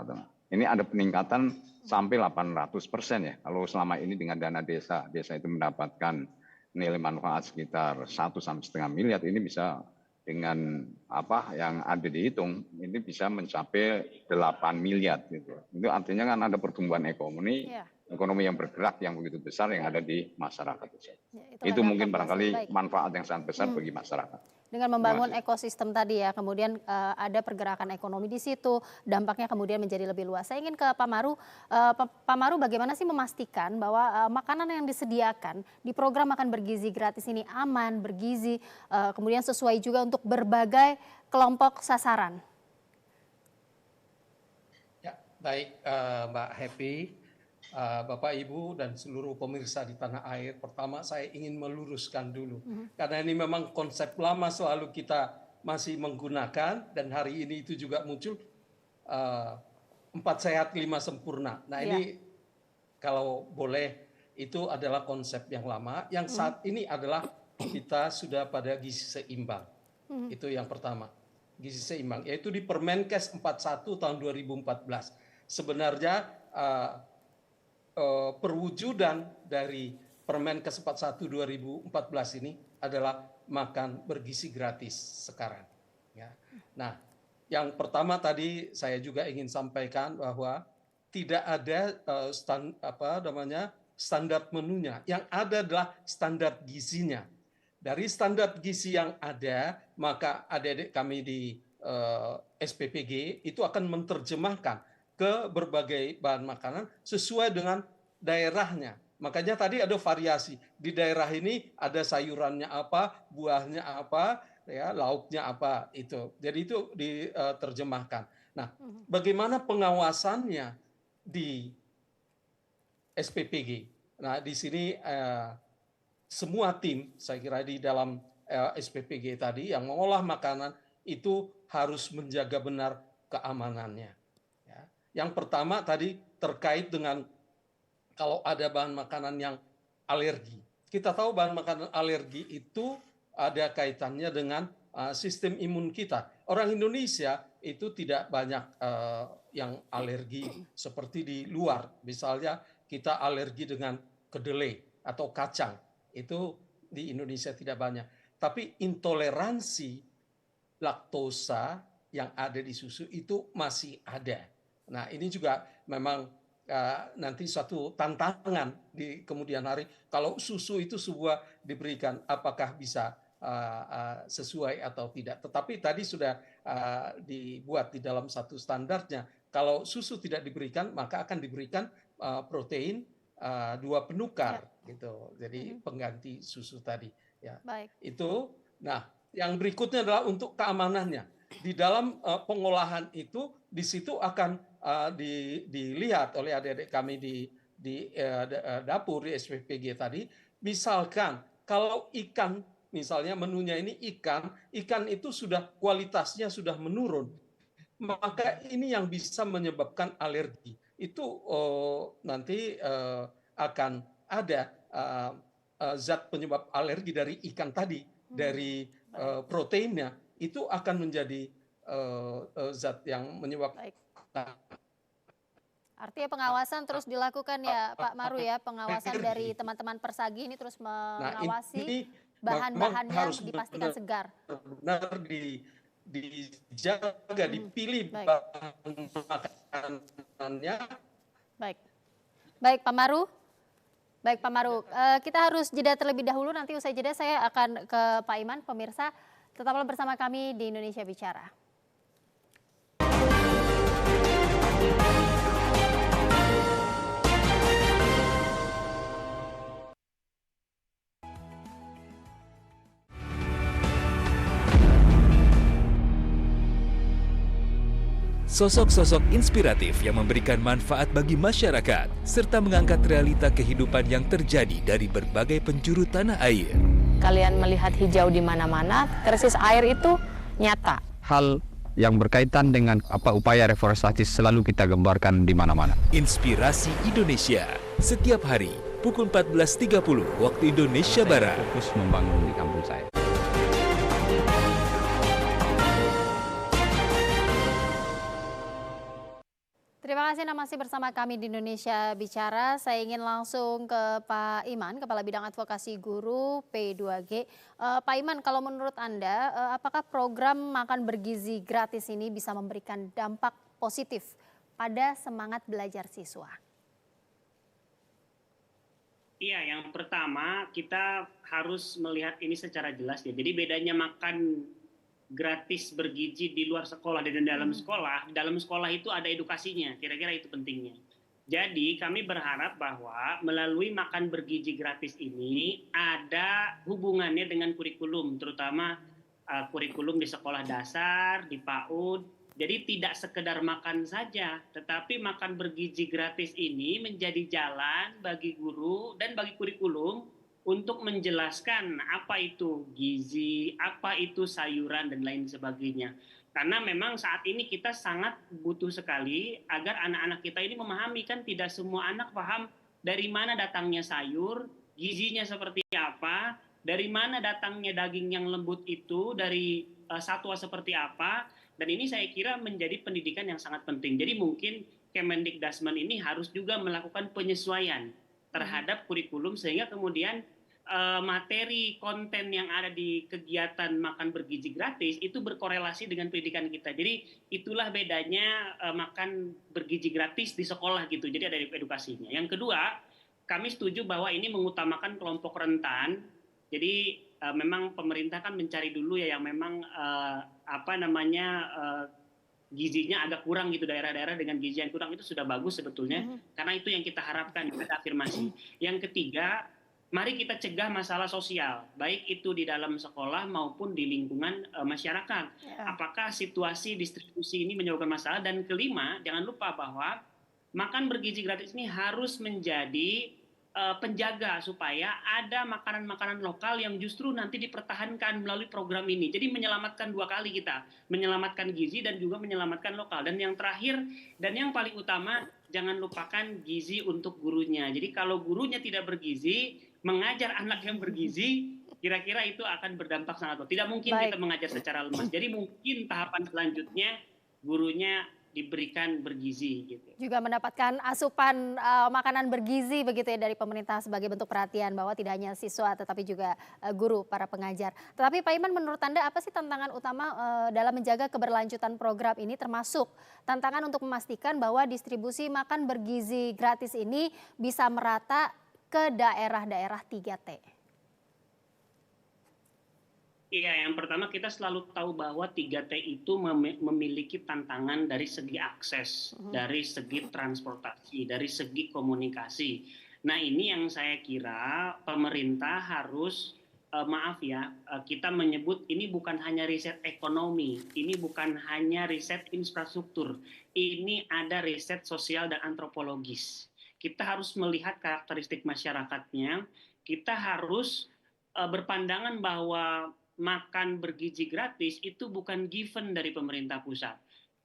Ini ada peningkatan sampai 800% ya. Kalau selama ini dengan dana desa itu mendapatkan nilai manfaat sekitar 1,5 miliar, ini bisa dengan apa yang ada dihitung, ini bisa mencapai 8 miliar. Gitu. Itu artinya kan ada pertumbuhan ekonomi, ekonomi yang bergerak yang begitu besar yang ada di masyarakat. Itu mungkin barangkali manfaat yang sangat besar bagi masyarakat. Dengan membangun ekosistem tadi ya, kemudian ada pergerakan ekonomi di situ, dampaknya kemudian menjadi lebih luas. Saya ingin ke Pak Maru. Pak Maru, bagaimana sih memastikan bahwa makanan yang disediakan di program makan bergizi gratis ini aman, bergizi, kemudian sesuai juga untuk berbagai kelompok sasaran? Ya, baik Mbak Happy. Bapak, Ibu, dan seluruh pemirsa di tanah air, pertama saya ingin meluruskan dulu. Karena ini memang konsep lama selalu kita masih menggunakan, dan hari ini itu juga muncul 4 sehat 5 sempurna. Nah ini kalau boleh, itu adalah konsep yang lama, yang saat ini adalah kita sudah pada gizi seimbang. Itu yang pertama, gizi seimbang, yaitu di Permenkes 41 tahun 2014. Sebenarnya perwujudan dari Permenkes 41 2014 ini adalah makan bergizi gratis sekarang. Ya. Nah, yang pertama tadi saya juga ingin sampaikan bahwa tidak ada standar menunya. Yang ada adalah standar gizinya. Dari standar gizi yang ada, maka adik-adik kami di SPPG itu akan menerjemahkan ke berbagai bahan makanan sesuai dengan daerahnya. Makanya tadi ada variasi. Di daerah ini ada sayurannya apa, buahnya apa, ya, lauknya apa, itu. Jadi itu diterjemahkan. Nah, bagaimana pengawasannya di SPPG? Nah, di sini semua tim, saya kira di dalam SPPG tadi yang mengolah makanan itu harus menjaga benar keamanannya. Yang pertama tadi terkait dengan kalau ada bahan makanan yang alergi. Kita tahu bahan makanan alergi itu ada kaitannya dengan sistem imun kita. Orang Indonesia itu tidak banyak yang alergi seperti di luar. Misalnya kita alergi dengan kedelai atau kacang. Itu di Indonesia tidak banyak. Tapi intoleransi laktosa yang ada di susu itu masih ada. Nah, ini juga memang nanti suatu tantangan di kemudian hari. Kalau susu itu sebuah diberikan, apakah bisa sesuai atau tidak. Tetapi tadi sudah dibuat di dalam satu standarnya. Kalau susu tidak diberikan, maka akan diberikan protein 2 penukar, gitu. Jadi pengganti susu tadi. Ya. Baik. Itu. Nah, yang berikutnya adalah untuk keamanannya. Di dalam pengolahan itu, di situ akan dilihat oleh adik-adik kami di dapur di SPPG tadi. Misalkan kalau ikan, misalnya menunya ini ikan itu sudah kualitasnya sudah menurun, maka ini yang bisa menyebabkan alergi. Itu nanti akan ada zat penyebab alergi dari ikan tadi, dari proteinnya, itu akan menjadi zat yang menyebabkan. Artinya pengawasan terus dilakukan ya Pak Maru ya, pengawasan dari teman-teman Persagi ini terus mengawasi bahan-bahannya dipastikan segar. Benar dijaga, dipilih bahan makanannya. Baik Pak Maru. Baik Pak Maru, kita harus jeda terlebih dahulu, nanti usai jeda saya akan ke Pak Iman. Pemirsa, tetaplah bersama kami di Indonesia Bicara. Sosok-sosok inspiratif yang memberikan manfaat bagi masyarakat serta mengangkat realita kehidupan yang terjadi dari berbagai penjuru tanah air. kalian melihat hijau di mana-mana, krisis air itu nyata. Hal yang berkaitan dengan upaya reforestasi selalu kita gambarkan di mana-mana. Inspirasi Indonesia, setiap hari pukul 14.30 waktu Indonesia Barat. Fokus membangun di kampung saya. Terima kasih Anda masih bersama kami di Indonesia Bicara. Saya ingin langsung ke Pak Iman, Kepala Bidang Advokasi Guru P2G. Pak Iman, kalau menurut Anda, apakah program makan bergizi gratis ini bisa memberikan dampak positif pada semangat belajar siswa? Iya, yang pertama kita harus melihat ini secara jelas ya. Jadi bedanya makan gratis bergizi di luar sekolah dan dalam sekolah itu ada edukasinya, kira-kira itu pentingnya. Jadi kami berharap bahwa melalui makan bergizi gratis ini ada hubungannya dengan kurikulum, terutama kurikulum di sekolah dasar, di PAUD. Jadi tidak sekedar makan saja, tetapi makan bergizi gratis ini menjadi jalan bagi guru dan bagi kurikulum untuk menjelaskan apa itu gizi, apa itu sayuran, dan lain sebagainya. Karena memang saat ini kita sangat butuh sekali agar anak-anak kita ini memahami, kan tidak semua anak paham dari mana datangnya sayur, gizinya seperti apa, dari mana datangnya daging yang lembut itu, dari satwa seperti apa, dan ini saya kira menjadi pendidikan yang sangat penting. Jadi mungkin Kemendikbudristek ini harus juga melakukan penyesuaian terhadap kurikulum sehingga kemudian materi konten yang ada di kegiatan makan bergizi gratis itu berkorelasi dengan pendidikan kita. Jadi itulah bedanya makan bergizi gratis di sekolah gitu. Jadi ada edukasinya. Yang kedua, kami setuju bahwa ini mengutamakan kelompok rentan. Jadi memang pemerintah kan mencari dulu ya yang memang gizinya agak kurang gitu, daerah-daerah dengan gizi yang kurang itu sudah bagus sebetulnya, karena itu yang kita harapkan, kita afirmasi. Yang ketiga, mari kita cegah masalah sosial, baik itu di dalam sekolah maupun di lingkungan masyarakat. Apakah situasi distribusi ini menyebabkan masalah? Dan kelima, jangan lupa bahwa makan bergizi gratis ini harus menjadi penjaga supaya ada makanan-makanan lokal yang justru nanti dipertahankan melalui program ini. Jadi menyelamatkan dua kali kita, menyelamatkan gizi dan juga menyelamatkan lokal. Dan yang terakhir dan yang paling utama, jangan lupakan gizi untuk gurunya. Jadi kalau gurunya tidak bergizi, mengajar anak yang bergizi, kira-kira itu akan berdampak sangat luas. Tidak mungkin kita mengajar secara lemas. Jadi mungkin tahapan selanjutnya gurunya diberikan bergizi gitu. Juga mendapatkan asupan makanan bergizi begitu ya dari pemerintah sebagai bentuk perhatian bahwa tidak hanya siswa tetapi juga guru, para pengajar. Tetapi Pak Iman, menurut Anda apa sih tantangan utama dalam menjaga keberlanjutan program ini, termasuk tantangan untuk memastikan bahwa distribusi makan bergizi gratis ini bisa merata ke daerah-daerah 3T? Iya, yang pertama kita selalu tahu bahwa 3T itu memiliki tantangan dari segi akses, dari segi transportasi, dari segi komunikasi. Nah ini yang saya kira pemerintah harus, kita menyebut ini bukan hanya riset ekonomi, ini bukan hanya riset infrastruktur, ini ada riset sosial dan antropologis. Kita harus melihat karakteristik masyarakatnya, kita harus berpandangan bahwa makan bergizi gratis itu bukan given dari pemerintah pusat.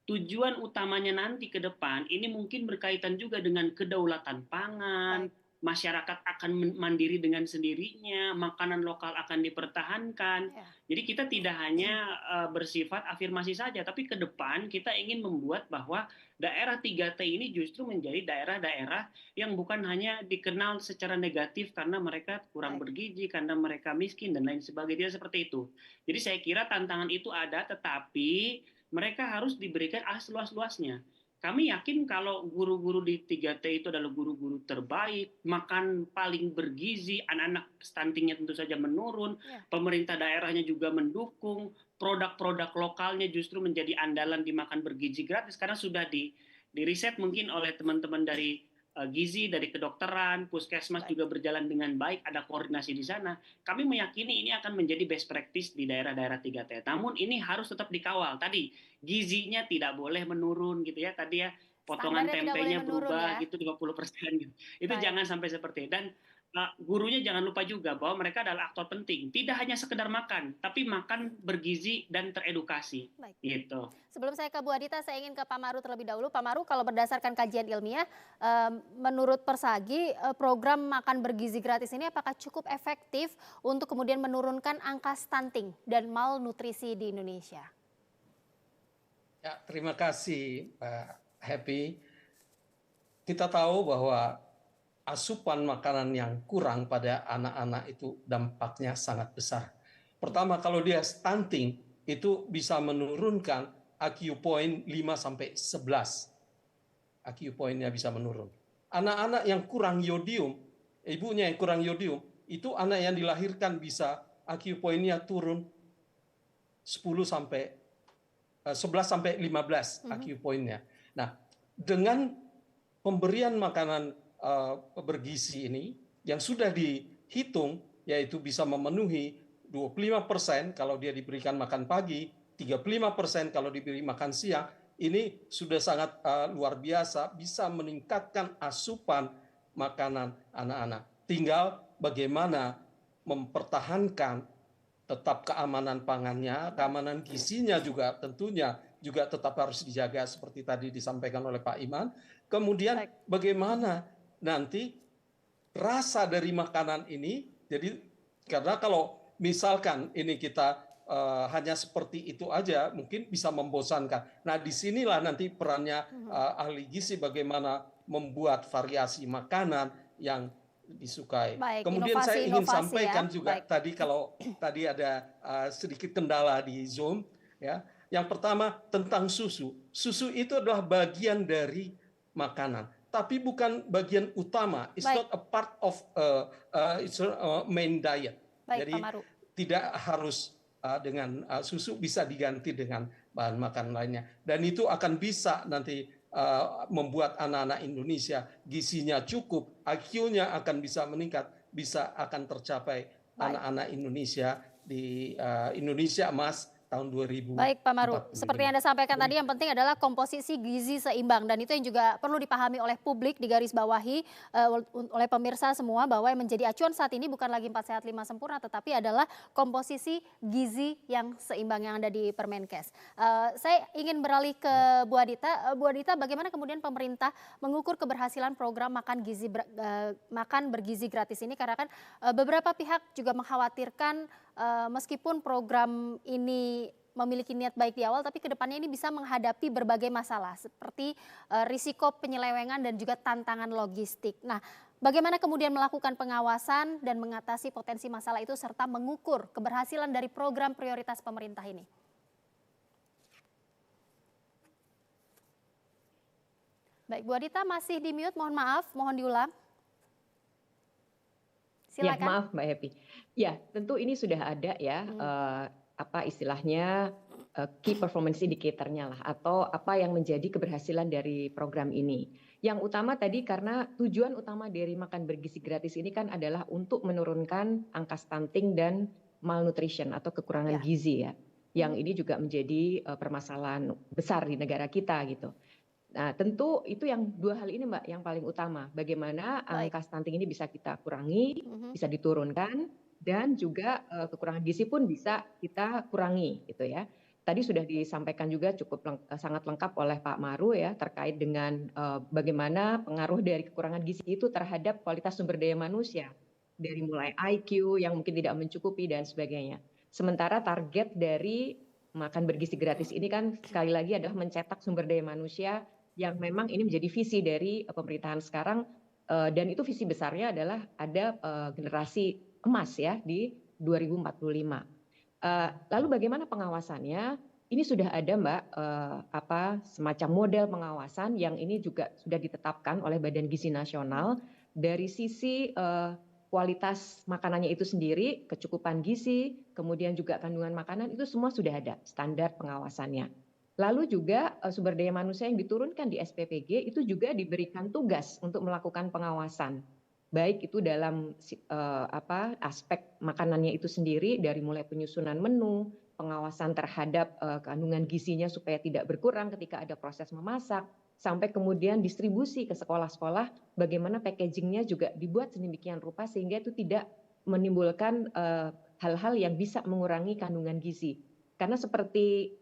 Tujuan utamanya nanti ke depan ini mungkin berkaitan juga dengan kedaulatan pangan, masyarakat akan mandiri dengan sendirinya, makanan lokal akan dipertahankan. Jadi kita tidak hanya bersifat afirmasi saja, tapi ke depan kita ingin membuat bahwa daerah 3T ini justru menjadi daerah-daerah yang bukan hanya dikenal secara negatif karena mereka kurang bergizi, karena mereka miskin dan lain sebagainya, seperti itu. Jadi saya kira tantangan itu ada, tetapi mereka harus diberikan seluas-luasnya. Kami yakin kalau guru-guru di 3T itu adalah guru-guru terbaik, makan paling bergizi, anak-anak stuntingnya tentu saja menurun, pemerintah daerahnya juga mendukung, produk-produk lokalnya justru menjadi andalan di makan bergizi gratis karena sudah di riset mungkin oleh teman-teman dari gizi, dari kedokteran, puskesmas juga berjalan dengan baik, ada koordinasi di sana. Kami meyakini ini akan menjadi best practice di daerah-daerah 3T. Namun ini harus tetap dikawal. Tadi gizinya tidak boleh menurun gitu ya. Tadi ya potongan tempenya berubah gitu 50% gitu. Itu jangan sampai seperti itu. Dan gurunya jangan lupa juga bahwa mereka adalah aktor penting. Tidak hanya sekedar makan, tapi makan bergizi dan teredukasi. Baik. Gitu. Sebelum saya ke Bu Adita, saya ingin ke Pak Maru terlebih dahulu. Pak Maru, kalau berdasarkan kajian ilmiah, menurut Persagi, program makan bergizi gratis ini apakah cukup efektif untuk kemudian menurunkan angka stunting dan malnutrisi di Indonesia? Ya, terima kasih Pak Happy. Kita tahu bahwa asupan makanan yang kurang pada anak-anak itu dampaknya sangat besar. Pertama, kalau dia stunting, itu bisa menurunkan IQ point 5-11. IQ point-nya bisa menurun. Anak-anak yang kurang yodium, ibunya yang kurang yodium, itu anak yang dilahirkan bisa IQ point-nya turun 11-15 IQ point-nya. Nah, dengan pemberian makanan bergizi ini yang sudah dihitung, yaitu bisa memenuhi 25% kalau dia diberikan makan pagi, 35% kalau diberi makan siang, ini sudah sangat luar biasa, bisa meningkatkan asupan makanan anak-anak. Tinggal bagaimana mempertahankan tetap keamanan pangannya, keamanan gizinya juga tentunya juga tetap harus dijaga seperti tadi disampaikan oleh Pak Iman. Kemudian bagaimana nanti rasa dari makanan ini, jadi karena kalau misalkan ini kita hanya seperti itu aja mungkin bisa membosankan. Nah, disinilah nanti perannya ahli gizi bagaimana membuat variasi makanan yang disukai. Baik, kemudian saya ingin sampaikan ya. juga tadi kalau tadi ada sedikit kendala di Zoom ya. Yang pertama tentang susu. Susu itu adalah bagian dari makanan, tapi bukan bagian utama. It's not a part of main diet. Baik, jadi Pak Maru. tidak harus dengan susu, bisa diganti dengan bahan makanan lainnya. Dan itu akan bisa nanti membuat anak-anak Indonesia gizinya cukup, IQ-nya akan bisa meningkat, bisa akan tercapai anak-anak Indonesia di Indonesia Emas tahun 2000. Baik Pak Maru, seperti yang Anda sampaikan tadi, yang penting adalah komposisi gizi seimbang, dan itu yang juga perlu dipahami oleh publik, digarisbawahi oleh pemirsa semua, bahwa yang menjadi acuan saat ini bukan lagi 4 sehat 5 sempurna, tetapi adalah komposisi gizi yang seimbang yang ada di Permenkes. Saya ingin beralih ke Bu Adita. Bu Adita, bagaimana kemudian pemerintah mengukur keberhasilan program makan bergizi gratis ini, karena kan beberapa pihak juga mengkhawatirkan meskipun program ini memiliki niat baik di awal, tapi kedepannya ini bisa menghadapi berbagai masalah seperti risiko penyelewengan dan juga tantangan logistik. Nah, bagaimana kemudian melakukan pengawasan dan mengatasi potensi masalah itu serta mengukur keberhasilan dari program prioritas pemerintah ini? Baik, Bu Adita masih di mute, mohon maaf, mohon diulang. Silakan. Ya, maaf Mbak Happy. Ya, tentu ini sudah ada ya, apa istilahnya key performance indicator-nya lah, atau apa yang menjadi keberhasilan dari program ini. Yang utama tadi, karena tujuan utama dari makan bergizi gratis ini kan adalah untuk menurunkan angka stunting dan malnutrition atau kekurangan gizi ya. Yang ini juga menjadi permasalahan besar di negara kita gitu. Nah, tentu itu yang dua hal ini Mbak yang paling utama. Bagaimana angka stunting ini bisa kita kurangi, bisa diturunkan, dan juga kekurangan gizi pun bisa kita kurangi gitu ya. Tadi sudah disampaikan juga cukup sangat lengkap oleh Pak Maru ya, terkait dengan bagaimana pengaruh dari kekurangan gizi itu terhadap kualitas sumber daya manusia, dari mulai IQ yang mungkin tidak mencukupi dan sebagainya. Sementara target dari makan bergizi gratis ini kan sekali lagi adalah mencetak sumber daya manusia yang memang ini menjadi visi dari pemerintahan sekarang, dan itu visi besarnya adalah ada generasi emas ya di 2045. Lalu bagaimana pengawasannya? Ini sudah ada Mbak semacam model pengawasan yang ini juga sudah ditetapkan oleh Badan Gizi Nasional dari sisi kualitas makanannya itu sendiri, kecukupan gizi, kemudian juga kandungan makanan, itu semua sudah ada standar pengawasannya. Lalu juga sumber daya manusia yang diturunkan di SPPG itu juga diberikan tugas untuk melakukan pengawasan. Baik itu dalam aspek makanannya itu sendiri, dari mulai penyusunan menu, pengawasan terhadap kandungan gizinya supaya tidak berkurang ketika ada proses memasak, sampai kemudian distribusi ke sekolah-sekolah, bagaimana packagingnya juga dibuat sedemikian rupa sehingga itu tidak menimbulkan hal-hal yang bisa mengurangi kandungan gizi. Karena seperti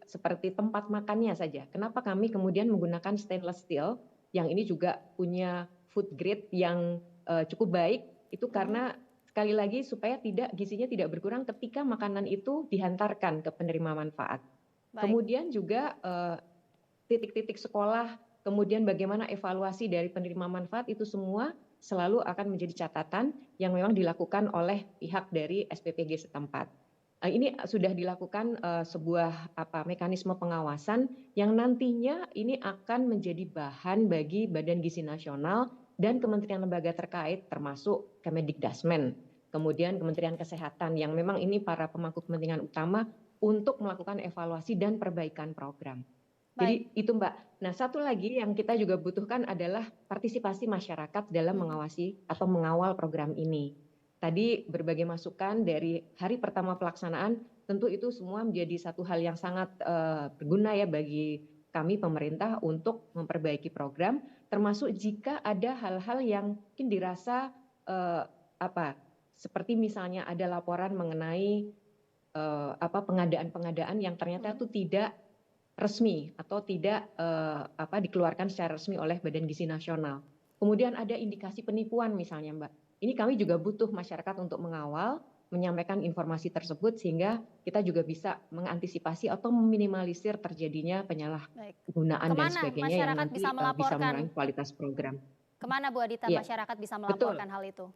tempat makannya saja, kenapa kami kemudian menggunakan stainless steel yang ini juga punya food grade yang cukup baik, itu karena sekali lagi supaya gizinya tidak berkurang ketika makanan itu dihantarkan ke penerima manfaat. Baik. Kemudian juga titik-titik sekolah, kemudian bagaimana evaluasi dari penerima manfaat itu semua selalu akan menjadi catatan yang memang dilakukan oleh pihak dari SPPG setempat. Ini sudah dilakukan sebuah mekanisme pengawasan yang nantinya ini akan menjadi bahan bagi Badan Gizi Nasional dan kementerian lembaga terkait termasuk Kemendikdasmen, kemudian Kementerian Kesehatan yang memang ini para pemangku kepentingan utama untuk melakukan evaluasi dan perbaikan program. Jadi itu Mbak. Nah, satu lagi yang kita juga butuhkan adalah partisipasi masyarakat dalam mengawasi atau mengawal program ini. Tadi berbagai masukan dari hari pertama pelaksanaan, tentu itu semua menjadi satu hal yang sangat berguna ya bagi kami pemerintah untuk memperbaiki program, termasuk jika ada hal-hal yang mungkin dirasa seperti misalnya ada laporan mengenai pengadaan-pengadaan yang ternyata itu tidak resmi atau tidak dikeluarkan secara resmi oleh Badan Gizi Nasional. Kemudian ada indikasi penipuan misalnya Mbak. Ini kami juga butuh masyarakat untuk mengawal, menyampaikan informasi tersebut sehingga kita juga bisa mengantisipasi atau meminimalisir terjadinya penyalahgunaan dan sebagainya yang nanti bisa mengurangi kualitas program. Kemana Bu Adita masyarakat bisa melaporkan hal itu?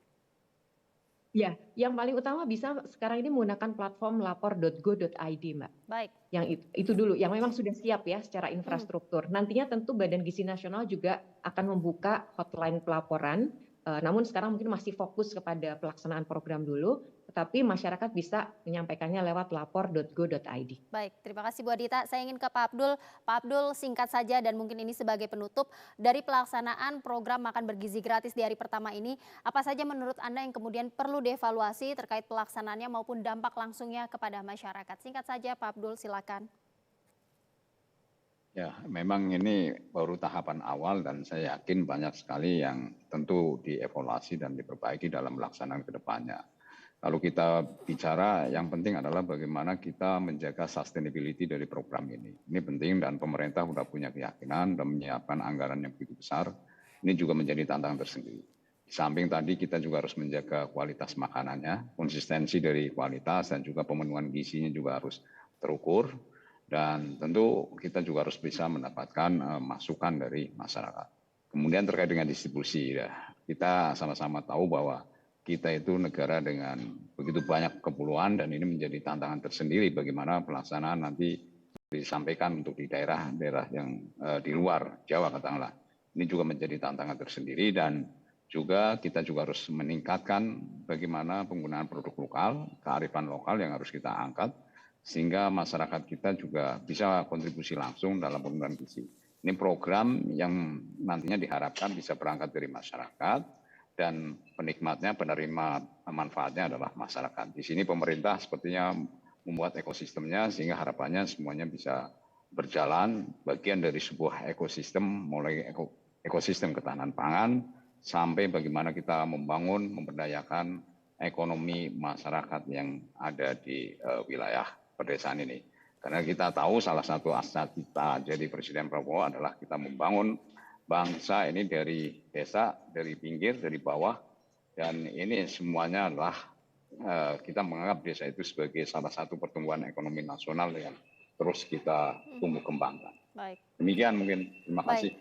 Ya, yang paling utama bisa sekarang ini menggunakan platform lapor.go.id, Mbak. Baik. Yang itu dulu, yang memang sudah siap ya secara infrastruktur. Nantinya tentu Badan Gizi Nasional juga akan membuka hotline pelaporan. Namun sekarang mungkin masih fokus kepada pelaksanaan program dulu, tetapi masyarakat bisa menyampaikannya lewat lapor.go.id. Baik, terima kasih Bu Adita. Saya ingin ke Pak Abdul. Pak Abdul, singkat saja dan mungkin ini sebagai penutup dari pelaksanaan program makan bergizi gratis di hari pertama ini, apa saja menurut Anda yang kemudian perlu dievaluasi terkait pelaksanaannya maupun dampak langsungnya kepada masyarakat? Singkat saja Pak Abdul, silakan. Ya, memang ini baru tahapan awal dan saya yakin banyak sekali yang tentu dievaluasi dan diperbaiki dalam pelaksanaan ke depannya. Kalau kita bicara, yang penting adalah bagaimana kita menjaga sustainability dari program ini. Ini penting dan pemerintah sudah punya keyakinan dan menyiapkan anggaran yang begitu besar. Ini juga menjadi tantangan tersendiri. Di samping tadi kita juga harus menjaga kualitas makanannya, konsistensi dari kualitas dan juga pemenuhan gizinya juga harus terukur. Dan tentu kita juga harus bisa mendapatkan masukan dari masyarakat. Kemudian terkait dengan distribusi, ya, kita sama-sama tahu bahwa kita itu negara dengan begitu banyak kepulauan dan ini menjadi tantangan tersendiri bagaimana pelaksanaan nanti disampaikan untuk di daerah-daerah yang di luar Jawa katakanlah. Ini juga menjadi tantangan tersendiri dan juga kita juga harus meningkatkan bagaimana penggunaan produk lokal, kearifan lokal yang harus kita angkat, sehingga masyarakat kita juga bisa kontribusi langsung dalam penggunaan gizi. Ini program yang nantinya diharapkan bisa berangkat dari masyarakat dan penikmatnya, penerima manfaatnya adalah masyarakat. Di sini pemerintah sepertinya membuat ekosistemnya sehingga harapannya semuanya bisa berjalan bagian dari sebuah ekosistem, mulai ekosistem ketahanan pangan sampai bagaimana kita membangun, memberdayakan ekonomi masyarakat yang ada di wilayah pedesaan ini. Karena kita tahu salah satu asa kita jadi Presiden Prabowo adalah kita membangun bangsa ini dari desa, dari pinggir, dari bawah. Dan ini semuanya adalah kita menganggap desa itu sebagai salah satu pertumbuhan ekonomi nasional yang terus kita tumbuh kembangkan. Baik. Demikian mungkin. Terima kasih.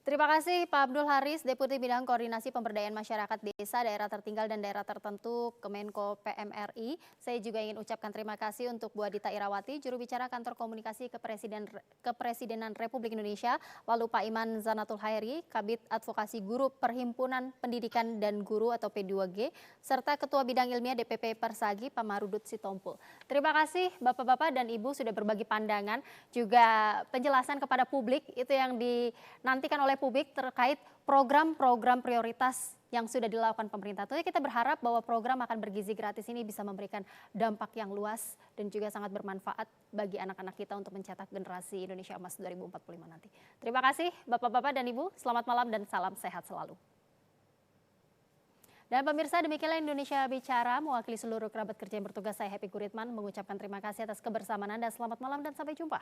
Terima kasih Pak Abdul Haris, Deputi Bidang Koordinasi Pemberdayaan Masyarakat Desa, Daerah Tertinggal dan Daerah Tertentu, Kemenko PMRI. Saya juga ingin ucapkan terima kasih untuk Bu Adita Irawati, juru bicara Kantor Komunikasi Kepresidenan Republik Indonesia, lalu Pak Iman Zanatul Hairi, Kabid Advokasi Guru Perhimpunan Pendidikan dan Guru atau P2G, serta Ketua Bidang Ilmiah DPP Persagi, Pak Marudut Sitompul. Terima kasih Bapak-Bapak dan Ibu sudah berbagi pandangan, juga penjelasan kepada publik itu yang dinantikan oleh publik terkait program-program prioritas yang sudah dilakukan pemerintah. Tentunya kita berharap bahwa program makan bergizi gratis ini bisa memberikan dampak yang luas dan juga sangat bermanfaat bagi anak-anak kita untuk mencetak generasi Indonesia Emas 2045 nanti. Terima kasih Bapak-Bapak dan Ibu, selamat malam dan salam sehat selalu. Dan pemirsa, demikianlah Indonesia Bicara. Mewakili seluruh kerabat kerja yang bertugas, saya Happy Guritman mengucapkan terima kasih atas kebersamaan Anda. Selamat malam dan sampai jumpa.